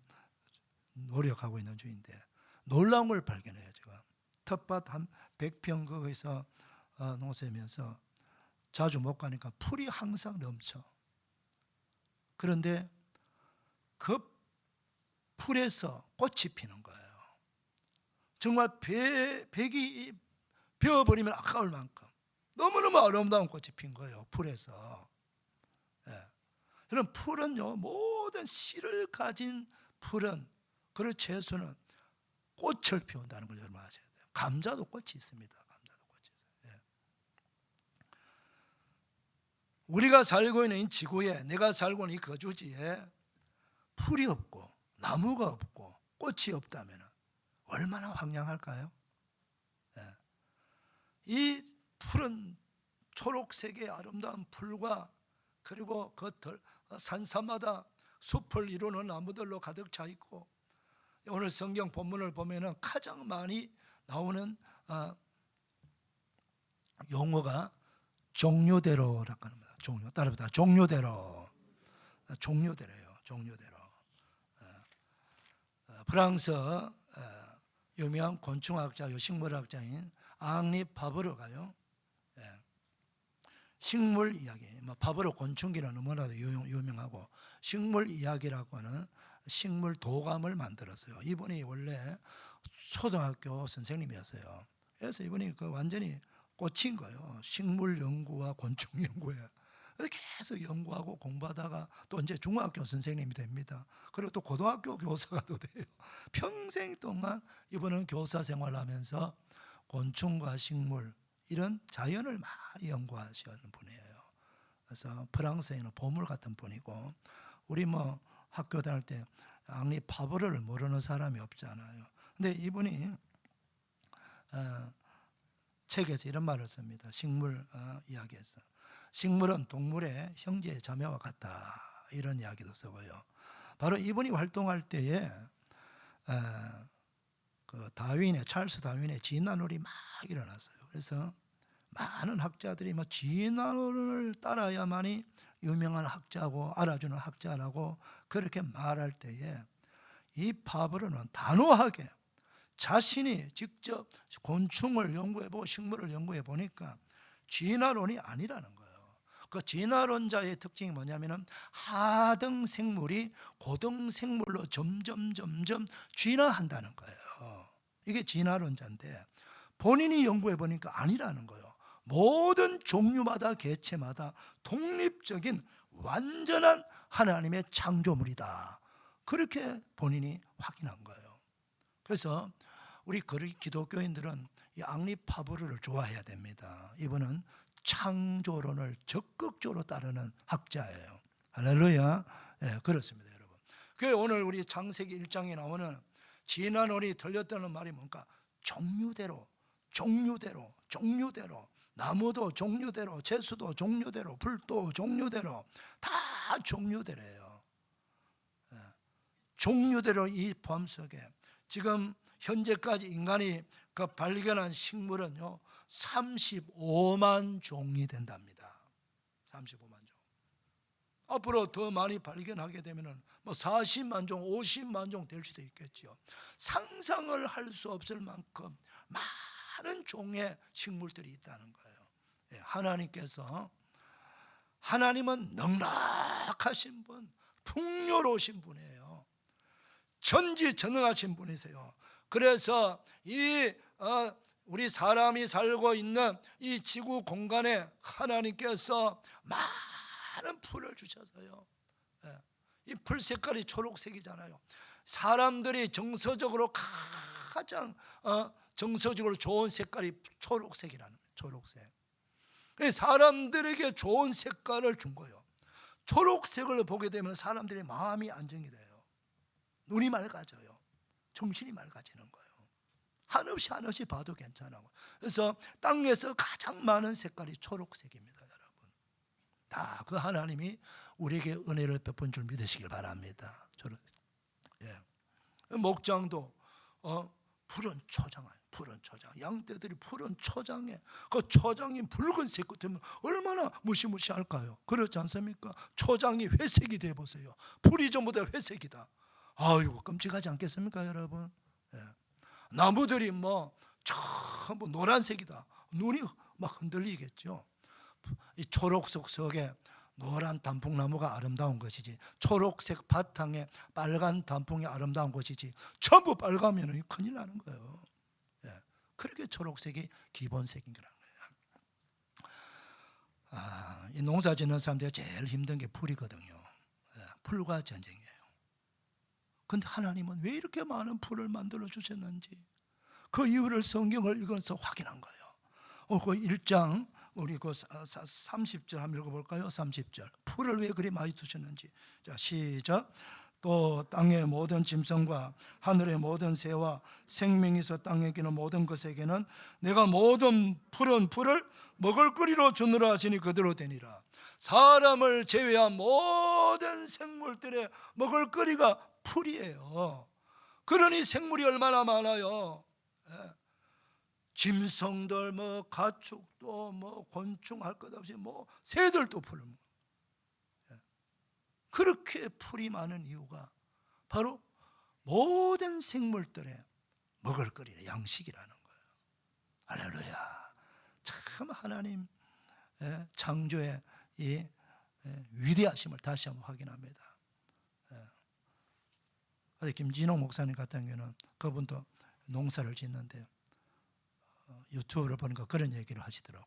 노력하고 있는 중인데 놀라운 걸 발견해요. 제가 텃밭 한 100평 거기서 농사면서 자주 못 가니까 풀이 항상 넘쳐. 그런데 그 풀에서 꽃이 피는 거예요. 정말 백이 베어버리면 아까울 만큼 너무너무 아름다운 꽃이 핀 거예요. 풀에서. 이런 풀은요, 모든 씨를 가진 풀은, 그 채소는 꽃을 피운다는 걸 여러분 아셔야 돼요. 감자도 꽃이 있습니다. 감자도 꽃이 있어요. 우리가 살고 있는 이 지구에, 내가 살고 있는 이 거주지에 풀이 없고 나무가 없고 꽃이 없다면 얼마나 황량할까요? 이 푸른 초록색의 아름다운 풀과 그리고 그 산사마다 숲을 이루는 나무들로 가득 차 있고, 오늘 성경 본문을 보면은 가장 많이 나오는 용어가 종류대로라고 합니다. 종류, 따라합니다. 종류대로. 종류대로예요. 종류대로. 프랑스 유명한 곤충학자, 식물학자인 앙리 파브르가요, 식물 이야기, 파브르 곤충기는 너무나도 유명하고, 식물 이야기라고 하는 식물 도감을 만들었어요. 이분이 원래 초등학교 선생님이었어요. 그래서 이분이 완전히 꽂힌 거예요. 식물 연구와 곤충 연구에. 계속 연구하고 공부하다가 또 이제 중학교 선생님이 됩니다. 그리고 또 고등학교 교사가 또 돼요. 평생 동안 이분은 교사 생활하면서 곤충과 식물, 이런 자연을 많이 연구하시는 분이에요. 그래서 프랑스에는 보물 같은 분이고, 우리 학교 다닐 때 앙리 파브르를 모르는 사람이 없잖아요. 근데 이분이 책에서 이런 말을 씁니다. 식물 이야기에서 식물은 동물의 형제 자매와 같다, 이런 이야기도 쓰고요. 바로 이분이 활동할 때에 그 찰스 다윈의 진화론이 막 일어났어요. 그래서 많은 학자들이 진화론을 따라야만이 유명한 학자고 알아주는 학자라고 그렇게 말할 때에, 이 파브르는 단호하게 자신이 직접 곤충을 연구해보고 식물을 연구해보니까 진화론이 아니라는 거예요. 그 진화론자의 특징이 뭐냐면은 하등 생물이 고등 생물로 점점 진화한다는 거예요. 이게 진화론자인데, 본인이 연구해보니까 아니라는 거예요. 모든 종류마다 개체마다 독립적인 완전한 하나님의 창조물이다, 그렇게 본인이 확인한 거예요. 그래서 우리 기독교인들은 이 앙리 파브르를 좋아해야 됩니다. 이분은 창조론을 적극적으로 따르는 학자예요. 할렐루야. 그렇습니다, 여러분. 그 오늘 우리 창세기 1장에 나오는 진화론이 들렸다는 말이 뭔가 종류대로, 나무도 종류대로, 채소도 종류대로, 불도 종류대로, 다 종류대로예요. 종류대로 이 포함 속에 지금 현재까지 인간이 발견한 식물은요 35만 종이 된답니다. 35만 종. 앞으로 더 많이 발견하게 되면은 40만 종, 50만 종 될 수도 있겠죠. 상상을 할 수 없을 만큼 많은 종의 식물들이 있다는 거예요. 하나님은 넉넉하신 분, 풍요로우신 분이에요. 전지전능하신 분이세요. 그래서 우리 사람이 살고 있는 이 지구 공간에 하나님께서 많은 풀을 주셔서요, 이 풀 색깔이 초록색이잖아요. 사람들이 정서적으로 가장 정서적으로 좋은 색깔이 초록색이라는 거예요. 초록색. 사람들에게 좋은 색깔을 준 거예요. 초록색을 보게 되면 사람들의 마음이 안정이 돼요. 눈이 맑아져요. 정신이 맑아지는 거예요. 한없이 봐도 괜찮아요. 그래서 땅에서 가장 많은 색깔이 초록색입니다, 여러분. 다 그 하나님이 우리에게 은혜를 베푼 줄 믿으시길 바랍니다. 목장도 푸른 초장, 양떼들이 푸른 초장에, 그 초장이 붉은색 같으면 얼마나 무시무시할까요? 그렇지 않습니까? 초장이 회색이 돼 보세요. 풀이 전부 다 회색이다. 아이고, 끔찍하지 않겠습니까, 여러분? 나무들이 전부 노란색이다. 눈이 막 흔들리겠죠. 이 초록색 속에 노란 단풍나무가 아름다운 것이지, 초록색 바탕에 빨간 단풍이 아름다운 것이지, 전부 빨가면 큰일 나는 거예요. 예. 그렇게 초록색이 기본색인 거라는 거예요. 이 농사 짓는 사람들이 제일 힘든 게 풀이거든요. 예. 풀과 전쟁이에요. 근데 하나님은 왜 이렇게 많은 풀을 만들어 주셨는지 그 이유를 성경을 읽어서 확인한 거예요. 그 1장 우리 그 30절 한번 읽어볼까요? 30절. 풀을 왜 그리 많이 두셨는지. 자, 시작. 또 땅의 모든 짐승과 하늘의 모든 새와 생명이 있어 땅에 기는 모든 것에게는 내가 모든 푸른 풀을 먹을거리로 주느라 하시니 그대로 되니라. 사람을 제외한 모든 생물들의 먹을거리가 풀이에요. 그러니 생물이 얼마나 많아요. 짐승들, 뭐 가축도, 뭐 곤충 할 것 없이 뭐 새들도 풀을 먹어요. 그렇게 풀이 많은 이유가 바로 모든 생물들의 먹을거리, 양식이라는 거예요. 할렐루야. 참 하나님 창조의 이 위대하심을 다시 한번 확인합니다. 김진홍 목사님 같은 경우는 그분도 농사를 짓는데 유튜브를 보니까 그런 얘기를 하시더라고.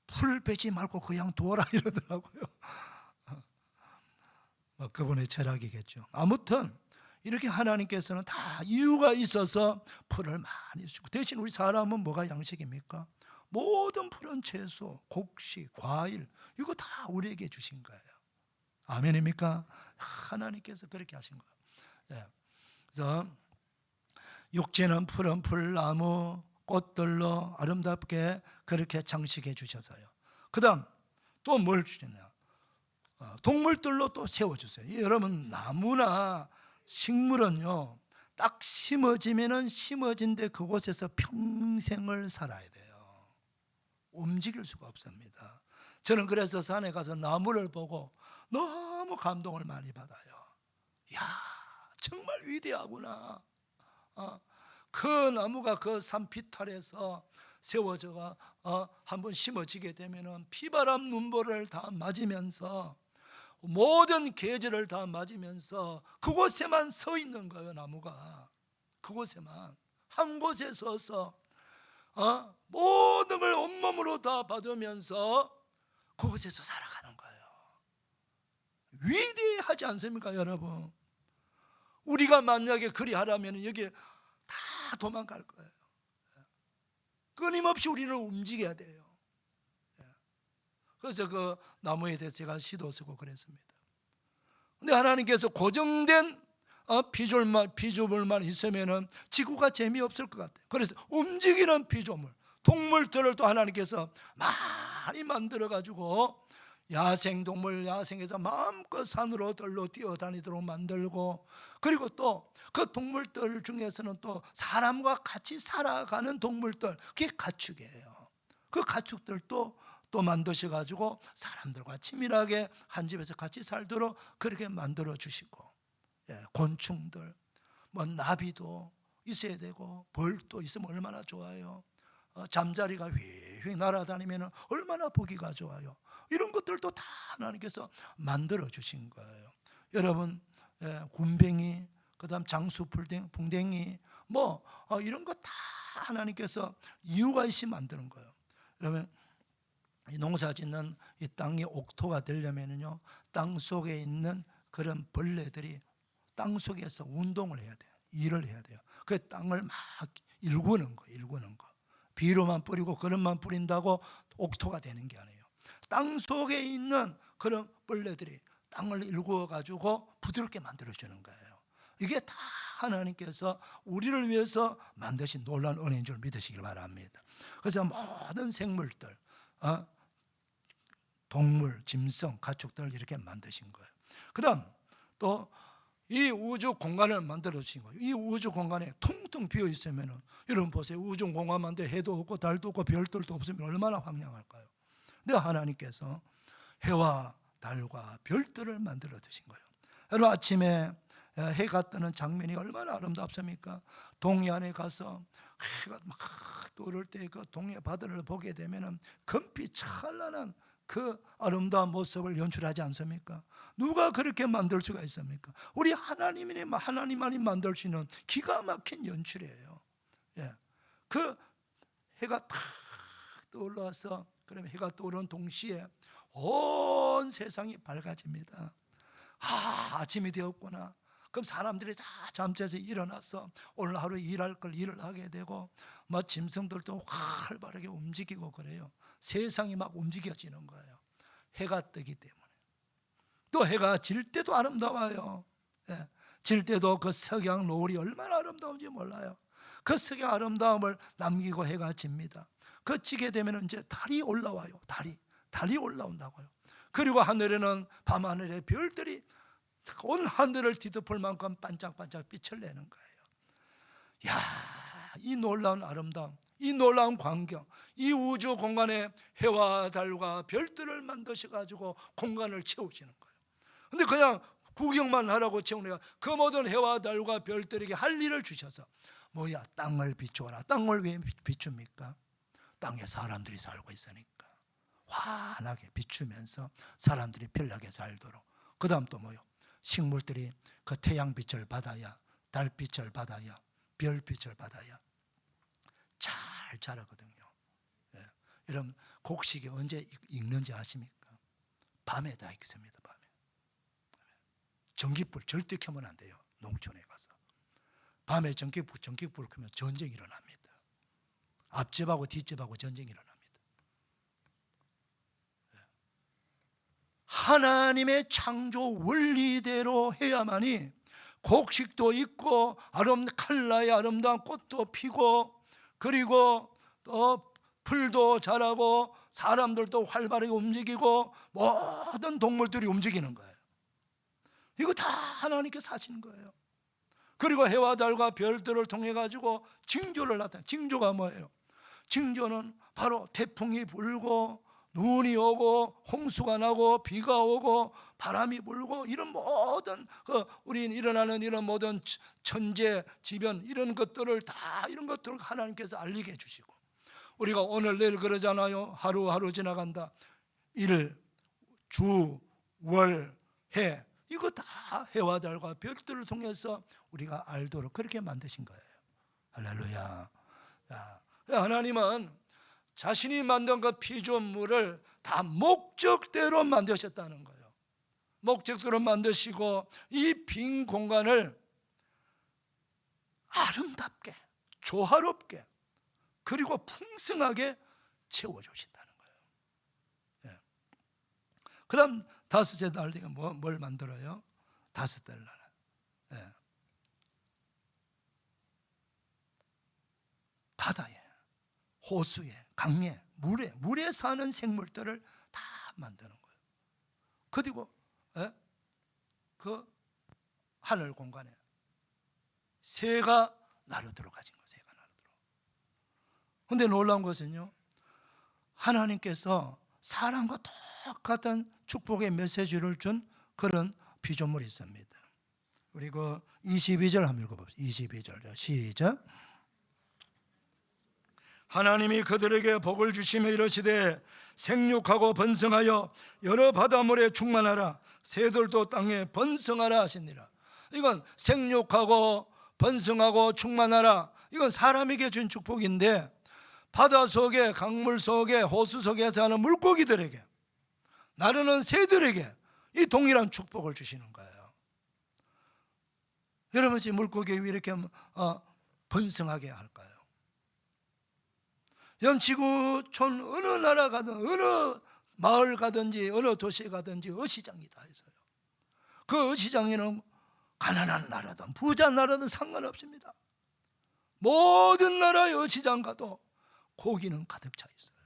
풀 베지 말고 그냥 두어라 이러더라고요. 그분의 철학이겠죠. 아무튼 이렇게 하나님께서는 다 이유가 있어서 풀을 많이 주고, 대신 우리 사람은 뭐가 양식입니까? 모든 푸른 채소, 곡식, 과일 이거 다 우리에게 주신 거예요. 아멘입니까? 하나님께서 그렇게 하신 거예요. 예. 그래서 육지는 푸른 풀나무 꽃들로 아름답게 그렇게 장식해 주셔서요. 그 다음 또 뭘 주셨냐? 동물들로 또 세워주세요. 여러분, 나무나 식물은요, 딱 심어지면은 심어진 데 그곳에서 평생을 살아야 돼요. 움직일 수가 없습니다. 저는 그래서 산에 가서 나무를 보고 너무 감동을 많이 받아요. 야, 정말 위대하구나. 그 나무가 그 산비탈에서 세워져가 한번 심어지게 되면은 비바람 눈보라를 다 맞으면서 모든 계절을 다 맞으면서 그곳에만 서 있는 거예요. 나무가 그곳에만 한 곳에 서서 모든 걸 온몸으로 다 받으면서 그곳에서 살아가는 거예요. 위대하지 않습니까, 여러분? 우리가 만약에 그리 하라면 여기에 다 도망갈 거예요. 끊임없이 우리는 움직여야 돼요. 그래서 그 나무에 대해서 제가 시도 쓰고 그랬습니다. 근데 하나님께서 고정된 피조물만 있으면은 지구가 재미없을 것 같아요. 그래서 움직이는 피조물, 동물들을 또 하나님께서 많이 만들어 가지고 야생동물, 야생에서 마음껏 산으로 들로 뛰어다니도록 만들고, 그리고 또 그 동물들 중에서는 또 사람과 같이 살아가는 동물들, 그게 가축이에요. 그 가축들도 또 만드셔가지고 사람들과 친밀하게 한 집에서 같이 살도록 그렇게 만들어 주시고, 곤충들, 뭐 나비도 있어야 되고 벌도 있으면 얼마나 좋아요. 잠자리가 휙휙 날아다니면 얼마나 보기가 좋아요. 이런 것들도 다 하나님께서 만들어 주신 거예요. 여러분, 군뱅이, 그다음 장수풍뎅이, 뭐 이런 거 다 하나님께서 이유가 있이 만드는 거예요. 그러면 이 농사 짓는 이 땅이 옥토가 되려면요, 땅 속에 있는 그런 벌레들이 땅 속에서 운동을 해야 돼요. 일을 해야 돼요. 그 땅을 막 일구는 거. 비료만 뿌리고 거름만 뿌린다고 옥토가 되는 게 아니에요. 땅 속에 있는 그런 벌레들이 땅을 일구어 가지고 부드럽게 만들어 주는 거예요. 이게 다 하나님께서 우리를 위해서 만드신 놀라운 은혜인 줄 믿으시길 바랍니다. 그래서 모든 생물들, 동물, 짐승, 가축들을 이렇게 만드신 거예요. 그 다음 또 이 우주 공간을 만들어 주신 거예요. 이 우주 공간에 텅텅 비어 있으면, 여러분 보세요. 우주 공간만데 해도 없고 달도 없고 별들도 없으면 얼마나 황량할까요? 근데 하나님께서 해와 달과 별들을 만들어 주신 거예요. 여러분, 아침에 해가 뜨는 장면이 얼마나 아름답습니까? 동해안에 가서 해가 막 떠오를 때 그 동해 바다를 보게 되면은 금빛 찬란한 그 아름다운 모습을 연출하지 않습니까? 누가 그렇게 만들 수가 있습니까? 우리 하나님만이 만들 수 있는 기가 막힌 연출이에요. 예. 그 해가 탁 떠올라서 그러면 해가 떠오르는 동시에 온 세상이 밝아집니다. 아침이 되었구나. 그럼 사람들이 다 잠자서 일어나서 오늘 하루 일할 걸 일을 하게 되고 짐승들도 활발하게 움직이고 그래요. 세상이 막 움직여지는 거예요. 해가 뜨기 때문에. 또 해가 질 때도 아름다워요. 예. 질 때도 그 석양 노을이 얼마나 아름다운지 몰라요. 그 석양 아름다움을 남기고 해가 집니다. 그 지게 되면 이제 달이 올라와요. 달이 올라온다고요. 그리고 하늘에는 밤하늘에 별들이 온 하늘을 뒤덮을 만큼 반짝반짝 빛을 내는 거예요. 야, 이 놀라운 아름다움, 이 놀라운 광경, 이 우주 공간에 해와 달과 별들을 만드셔가지고 공간을 채우시는 거예요. 근데 그냥 구경만 하라고 채우니까 그 모든 해와 달과 별들에게 할 일을 주셔서 뭐야, 땅을 비추어라. 땅을 왜 비춥니까? 땅에 사람들이 살고 있으니까 환하게 비추면서 사람들이 편하게 살도록. 그 다음 또 뭐요? 식물들이 그 태양빛을 받아야, 달빛을 받아야, 별빛을 받아야 잘 자라거든요. 예. 여러분 곡식이 언제 익는지 아십니까? 밤에 다 익습니다. 밤에. 전기불 절대 켜면 안 돼요. 농촌에 가서 밤에 전기불 켜면 전쟁이 일어납니다. 앞집하고 뒷집하고 전쟁이 일어납니다. 하나님의 창조 원리대로 해야만이 곡식도 있고 칼라의 아름다운 꽃도 피고 그리고 또 풀도 자라고 사람들도 활발하게 움직이고 모든 동물들이 움직이는 거예요. 이거 다 하나님께서 하시는 거예요. 그리고 해와 달과 별들을 통해 가지고 징조를 나타내. 징조가 뭐예요? 징조는 바로 태풍이 불고 눈이 오고 홍수가 나고 비가 오고 바람이 불고 이런 모든 우리 일어나는 이런 모든 천재 지변 이런 것들을 이런 것들을 하나님께서 알리게 해주시고, 우리가 오늘 내일 그러잖아요. 하루하루 지나간다. 일, 주, 월, 해, 이거 다 해와 달과 별들을 통해서 우리가 알도록 그렇게 만드신 거예요. 할렐루야. 하나님은 자신이 만든 그 피조물을 다 목적대로 만드셨다는 거예요. 목적대로 만드시고 이 빈 공간을 아름답게, 조화롭게, 그리고 풍성하게 채워주신다는 거예요. 예. 그 다음 다섯째 날 뭘 만들어요? 다섯째 날. 예. 바다에, 호수에, 강에, 물에 사는 생물들을 다 만드는 거예요. 그리고 그 하늘 공간에 새가 나르도록 하신 거예요. 새가 나르도록. 그런데 놀라운 것은요, 하나님께서 사람과 똑같은 축복의 메시지를 준 그런 피조물이 있습니다. 우리 그 22절 한번 읽어봅시다. 22절 시작. 하나님이 그들에게 복을 주시며 이르시되 생육하고 번성하여 여러 바닷물에 충만하라. 새들도 땅에 번성하라 하시니라. 이건 생육하고 번성하고 충만하라, 이건 사람에게 준 축복인데 바다 속에, 강물 속에, 호수 속에 사는 물고기들에게, 나르는 새들에게 이 동일한 축복을 주시는 거예요. 여러분, 이 물고기 왜 이렇게 번성하게 할까요? 여러분, 지구촌 어느 나라 가든 어느 마을 가든지 어느 도시에 가든지 어시장이 다 있어요. 그 어시장에는 가난한 나라든 부자 나라든 상관없습니다. 모든 나라의 어시장 가도 고기는 가득 차 있어요.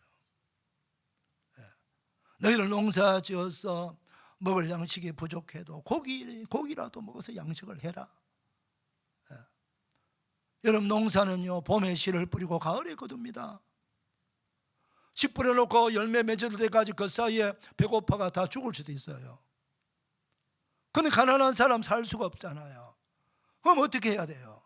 너희들 농사 지어서 먹을 양식이 부족해도 고기라도 먹어서 양식을 해라. 여러분, 농사는요 봄에 씨를 뿌리고 가을에 거둡니다. 씨 뿌려놓고 열매 맺을 때까지 그 사이에 배고파가 다 죽을 수도 있어요. 근데 가난한 사람 살 수가 없잖아요. 그럼 어떻게 해야 돼요?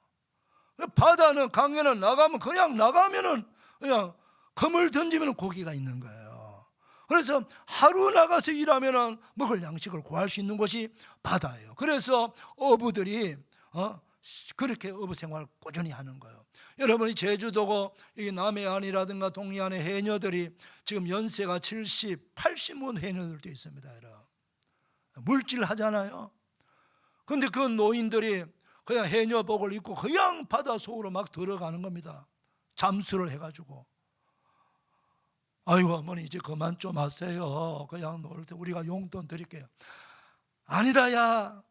바다는 강에는 나가면 그냥 나가면은 그냥 검을 던지면 고기가 있는 거예요. 그래서 하루 나가서 일하면은 먹을 양식을 구할 수 있는 곳이 바다예요. 그래서 어부들이 그렇게 어부 생활을 꾸준히 하는 거예요. 여러분이 제주도고 이 남해안이라든가 동해안의 해녀들이 지금 연세가 70, 80 문 해녀들도 있습니다. 여러분. 물질 하잖아요. 근데 그 노인들이 그냥 해녀복을 입고 그냥 바다 속으로 막 들어가는 겁니다. 잠수를 해가지고. 아이고 어머니 이제 그만 좀 하세요. 그냥 놀 때 우리가 용돈 드릴게요. 아니다 야.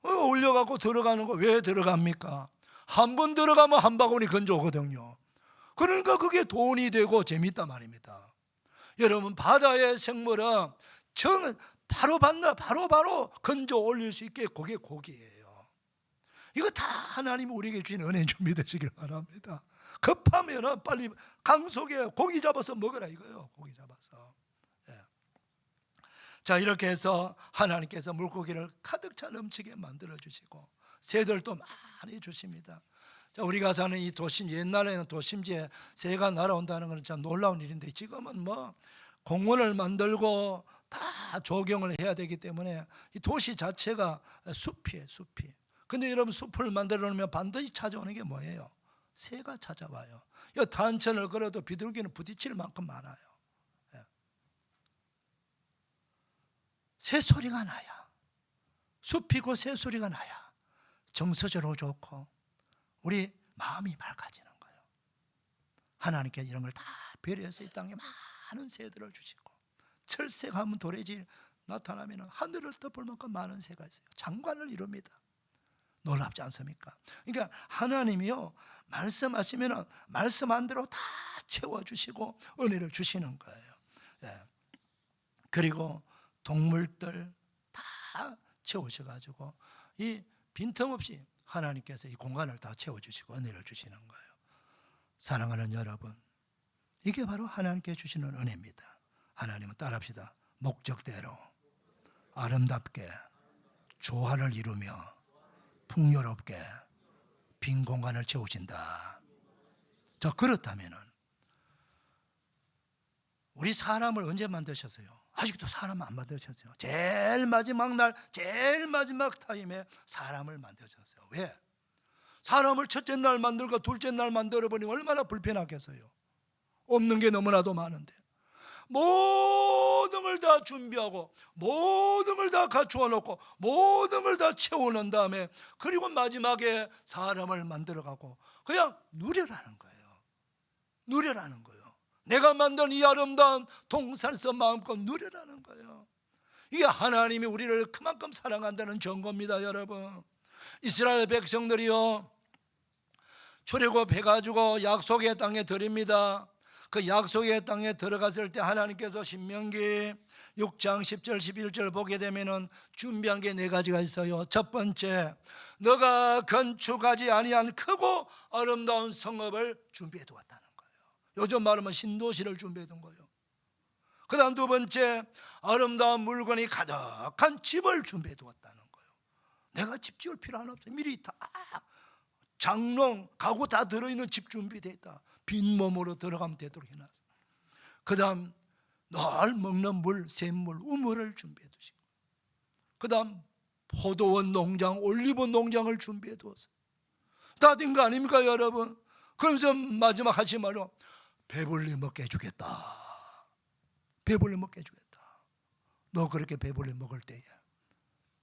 올려갖고 들어가는 거 왜 들어갑니까? 한 번 들어가면 한 바구니 건져오거든요. 그러니까 그게 돈이 되고 재밌단 말입니다. 여러분 바다의 생물은 바로 건져 올릴 수 있게 그게 고기예요. 이거 다 하나님 우리에게 주신 은혜 좀 믿으시길 바랍니다. 급하면 빨리 강 속에 고기 잡아서 먹으라 이거예요. 고기 잡아서. 자 이렇게 해서 하나님께서 물고기를 가득 차 넘치게 만들어 주시고 새들도 많이 주십니다. 자, 우리가 사는 이 도심, 옛날에는 도심지에 새가 날아온다는 것은 참 놀라운 일인데 지금은 뭐 공원을 만들고 다 조경을 해야 되기 때문에 이 도시 자체가 숲이에요. 숲이. 근데 여러분 숲을 만들어 놓으면 반드시 찾아오는 게 뭐예요? 새가 찾아와요. 이 단천을 걸어도 비둘기는 부딪힐 만큼 많아요. 새소리가 나야, 숲이고 새소리가 나야 정서적으로 좋고 우리 마음이 밝아지는 거예요. 하나님께 이런 걸 다 배려해서 이 땅에 많은 새들을 주시고 철새가면 도래지 나타나면 하늘을 덮을 만큼 많은 새가 있어요. 장관을 이룹니다. 놀랍지 않습니까? 그러니까 하나님이요 말씀하시면 말씀한 대로 다 채워주시고 은혜를 주시는 거예요. 그리고 동물들 다 채우셔가지고 이 빈틈없이 하나님께서 이 공간을 다 채워주시고 은혜를 주시는 거예요. 사랑하는 여러분, 이게 바로 하나님께 주시는 은혜입니다. 하나님은 따라합시다. 목적대로 아름답게 조화를 이루며 풍요롭게 빈 공간을 채우신다. 자, 그렇다면은 우리 사람을 언제 만드셨어요? 아직도 사람 안 만드셨어요. 제일 마지막 날, 제일 마지막 타임에 사람을 만드셨어요. 왜? 사람을 첫째 날 만들고 둘째 날 만들어버리면 얼마나 불편하겠어요. 없는 게 너무나도 많은데 모든 걸 다 준비하고 모든 걸 다 갖추어 놓고 모든 걸 다 채워놓은 다음에 그리고 마지막에 사람을 만들어가고 그냥 누려라는 거예요. 누려라는 거예요. 내가 만든 이 아름다운 동산에서 마음껏 누려라는 거예요. 이게 하나님이 우리를 그만큼 사랑한다는 증거입니다. 여러분, 이스라엘 백성들이요 출애굽해가지고 약속의 땅에 들입니다. 그 약속의 땅에 들어갔을 때 하나님께서 신명기 6장 10절 11절 보게 되면은 준비한 게 4가지가 있어요. 첫 번째, 너가 건축하지 아니한 크고 아름다운 성읍을 준비해 두었다는 거예요. 요즘 말하면 신도시를 준비해 둔 거예요. 그 다음 두 번째, 아름다운 물건이 가득한 집을 준비해 두었다는 거예요. 내가 집 지을 필요 하나 없어요. 미리 다 장롱, 가구 다 들어있는 집 준비되어 있다. 빈몸으로 들어가면 되도록 해놨어요. 그 다음 늘 먹는 물, 샘물, 우물을 준비해 두시고 그 다음 포도원 농장, 올리브 농장을 준비해 두었어요. 다 된 거 아닙니까 여러분? 그러면서 마지막 하지 말고 배불리 먹게 해주겠다. 배불리 먹게 해주겠다. 너 그렇게 배불리 먹을 때에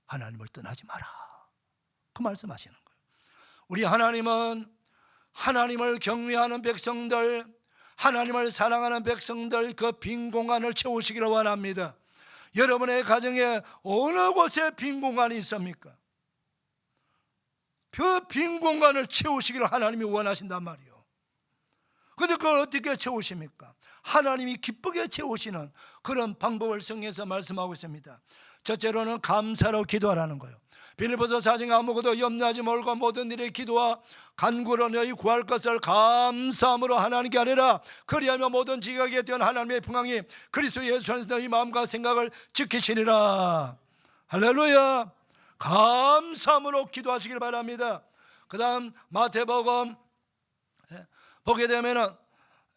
하나님을 떠나지 마라. 그 말씀하시는 거예요. 우리 하나님은 하나님을 경외하는 백성들, 하나님을 사랑하는 백성들 그 빈 공간을 채우시기를 원합니다. 여러분의 가정에 어느 곳에 빈 공간이 있습니까? 그 빈 공간을 채우시기를 하나님이 원하신단 말이에요. 그런데 그걸 어떻게 채우십니까? 하나님이 기쁘게 채우시는 그런 방법을 성경에서 말씀하고 있습니다. 첫째로는 감사로 기도하라는 거예요. 빌립보서 4장에 아무것도 염려하지 말고 모든 일에 기도와 간구로 너희 구할 것을 감사함으로 하나님께 아뢰라. 그리하면 모든 지각에 대한 하나님의 평강이 그리스도 예수 안에서 너희 마음과 생각을 지키시리라. 할렐루야. 감사함으로 기도하시길 바랍니다. 그 다음 마태복음 보게 되면은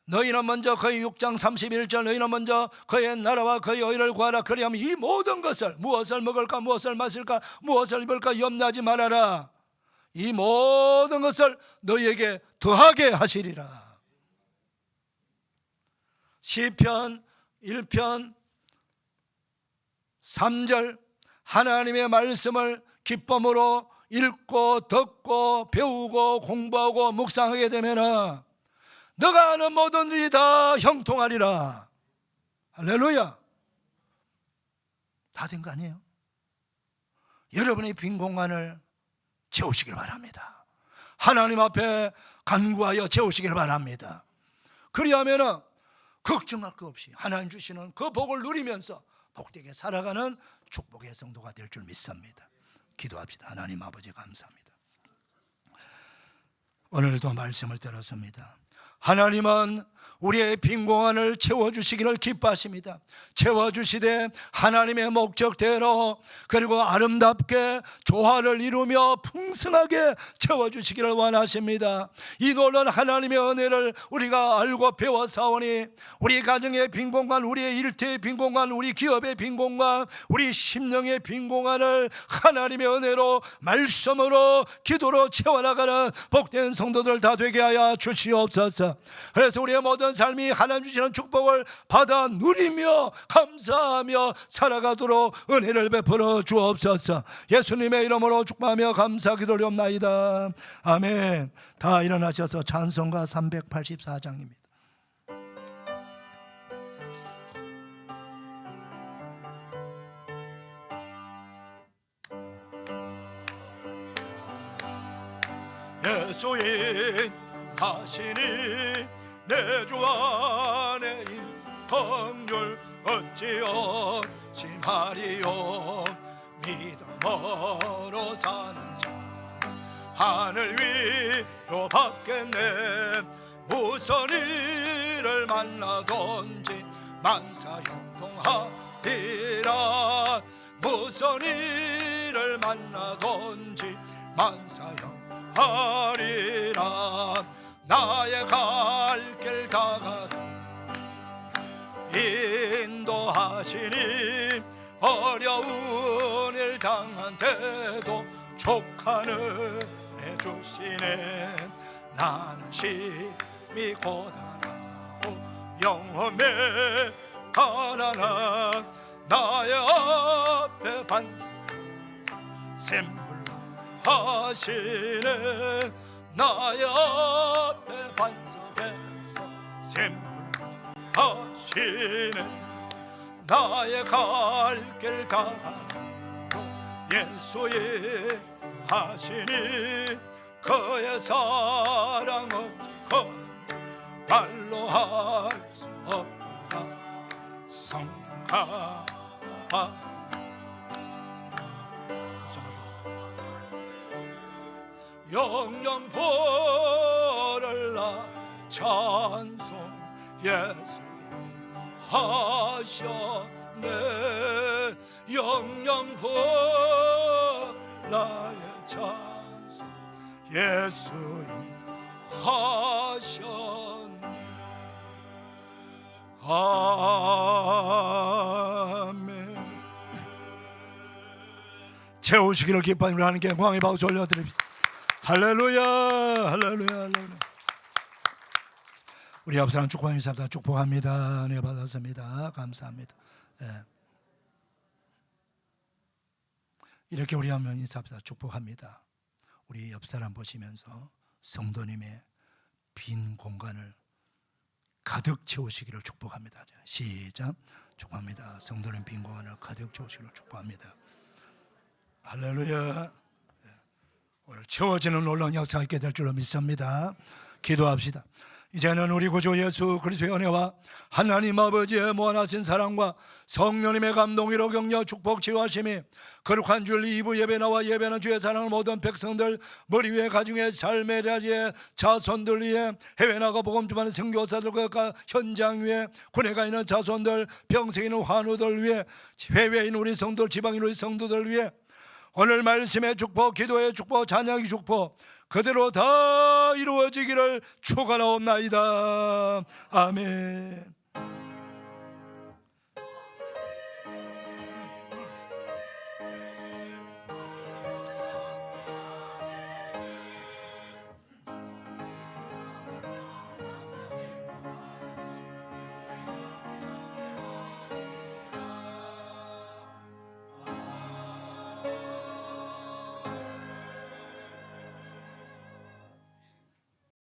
너희는 먼저 그의 6장 31절 너희는 먼저 그의 나라와 그의 의를 구하라. 그리하면 이 모든 것을 무엇을 먹을까 무엇을 마실까 무엇을 입을까 염려하지 말아라. 이 모든 것을 너희에게 더하게 하시리라. 시편 1편 3절 하나님의 말씀을 기쁨으로 읽고 듣고 배우고 공부하고 묵상하게 되면 너가 하는 모든 일이 다 형통하리라. 할렐루야. 다 된 거 아니에요? 여러분의 빈 공간을 채우시길 바랍니다. 하나님 앞에 간구하여 채우시길 바랍니다. 그리하면 걱정할 거 없이 하나님 주시는 그 복을 누리면서 복되게 살아가는 축복의 성도가 될 줄 믿습니다. 기도합시다. 하나님 아버지 감사합니다. 오늘도 말씀을 들었습니다. 하나님은 우리의 빈 공간을 채워주시기를 기뻐하십니다. 채워주시되 하나님의 목적대로 그리고 아름답게 조화를 이루며 풍성하게 채워주시기를 원하십니다. 이 놀라운 하나님의 은혜를 우리가 알고 배워사오니 우리 가정의 빈 공간, 우리의 일터의 빈 공간, 우리 기업의 빈 공간, 우리 심령의 빈 공간을 하나님의 은혜로 말씀으로 기도로 채워나가는 복된 성도들 다 되게 하여 주시옵소서. 그래서 우리의 모든 삶이 하나님 주시는 축복을 받아 누리며 감사하며 살아가도록 은혜를 베풀어 주옵소서. 예수님의 이름으로 축복하며 감사 기도리옵나이다. 아멘. 다 일어나셔서 찬송가 384장입니다. 예수인 하시니 내 주 안에 인성률 어찌없이 말이요. 믿음으로 사는 자는 하늘 위로 받겠네. 무슨 일을 만나든지 만사 형통하리라. 무슨 일을 만나든지 만사 형통하리라. 나의 갈 길 다가도 인도하시니 어려운 일 당한데도 족하는 내 주시네. 나는 심히 고단하고 영험에 가난한 나의 앞에 반석 샘물로 하시네. 나의 앞에 반석에서 샘물로 하시네. 나의 갈 길 다가도 예수의 하시니 그의 사랑 어찌 말로 할 수 없다. 성령아 영영 보를라 찬송 예수님 하셨네. 영영 보라의 찬송 예수님 하셨네. 아멘. 채우시기를 기뻐하는 하나님께 영광의 박수 올려드립니다. 할렐루야, 할렐루야, 할렐루야. 우리 옆 사람 축복합니다. 축복합니다. 은혜 받았습니다. 감사합니다. 네. 이렇게 우리 한번 인사합니다. 축복합니다. 우리 옆 사람 보시면서 성도님의 빈 공간을 가득 채우시기를 축복합니다. 시작. 축복합니다. 성도님 빈 공간을 가득 채우시기를 축복합니다. 할렐루야. 오늘 채워지는 놀라운 역사가 있게 될 줄로 믿습니다. 기도합시다. 이제는 우리 구주 예수 그리스도의 은혜와 하나님 아버지의 무한하신 사랑과 성령님의 감동으로 격려 축복 치유하심이 거룩한 주일 2부 예배 나와 예배는 주의 사랑을 모든 백성들 머리 위에 가정의 삶의 자리에 자손들 위에 해외 나가 복음 전하는 선교사들과 현장 위에 군에 가 있는 자손들 병세 있는 환우들 위에 해외에 있는 우리 성도들 지방에 있는 우리 성도들 위해 오늘 말씀의 축복 기도의 축복 찬양의 축복 그대로 다 이루어지기를 축원하옵나이다. 아멘.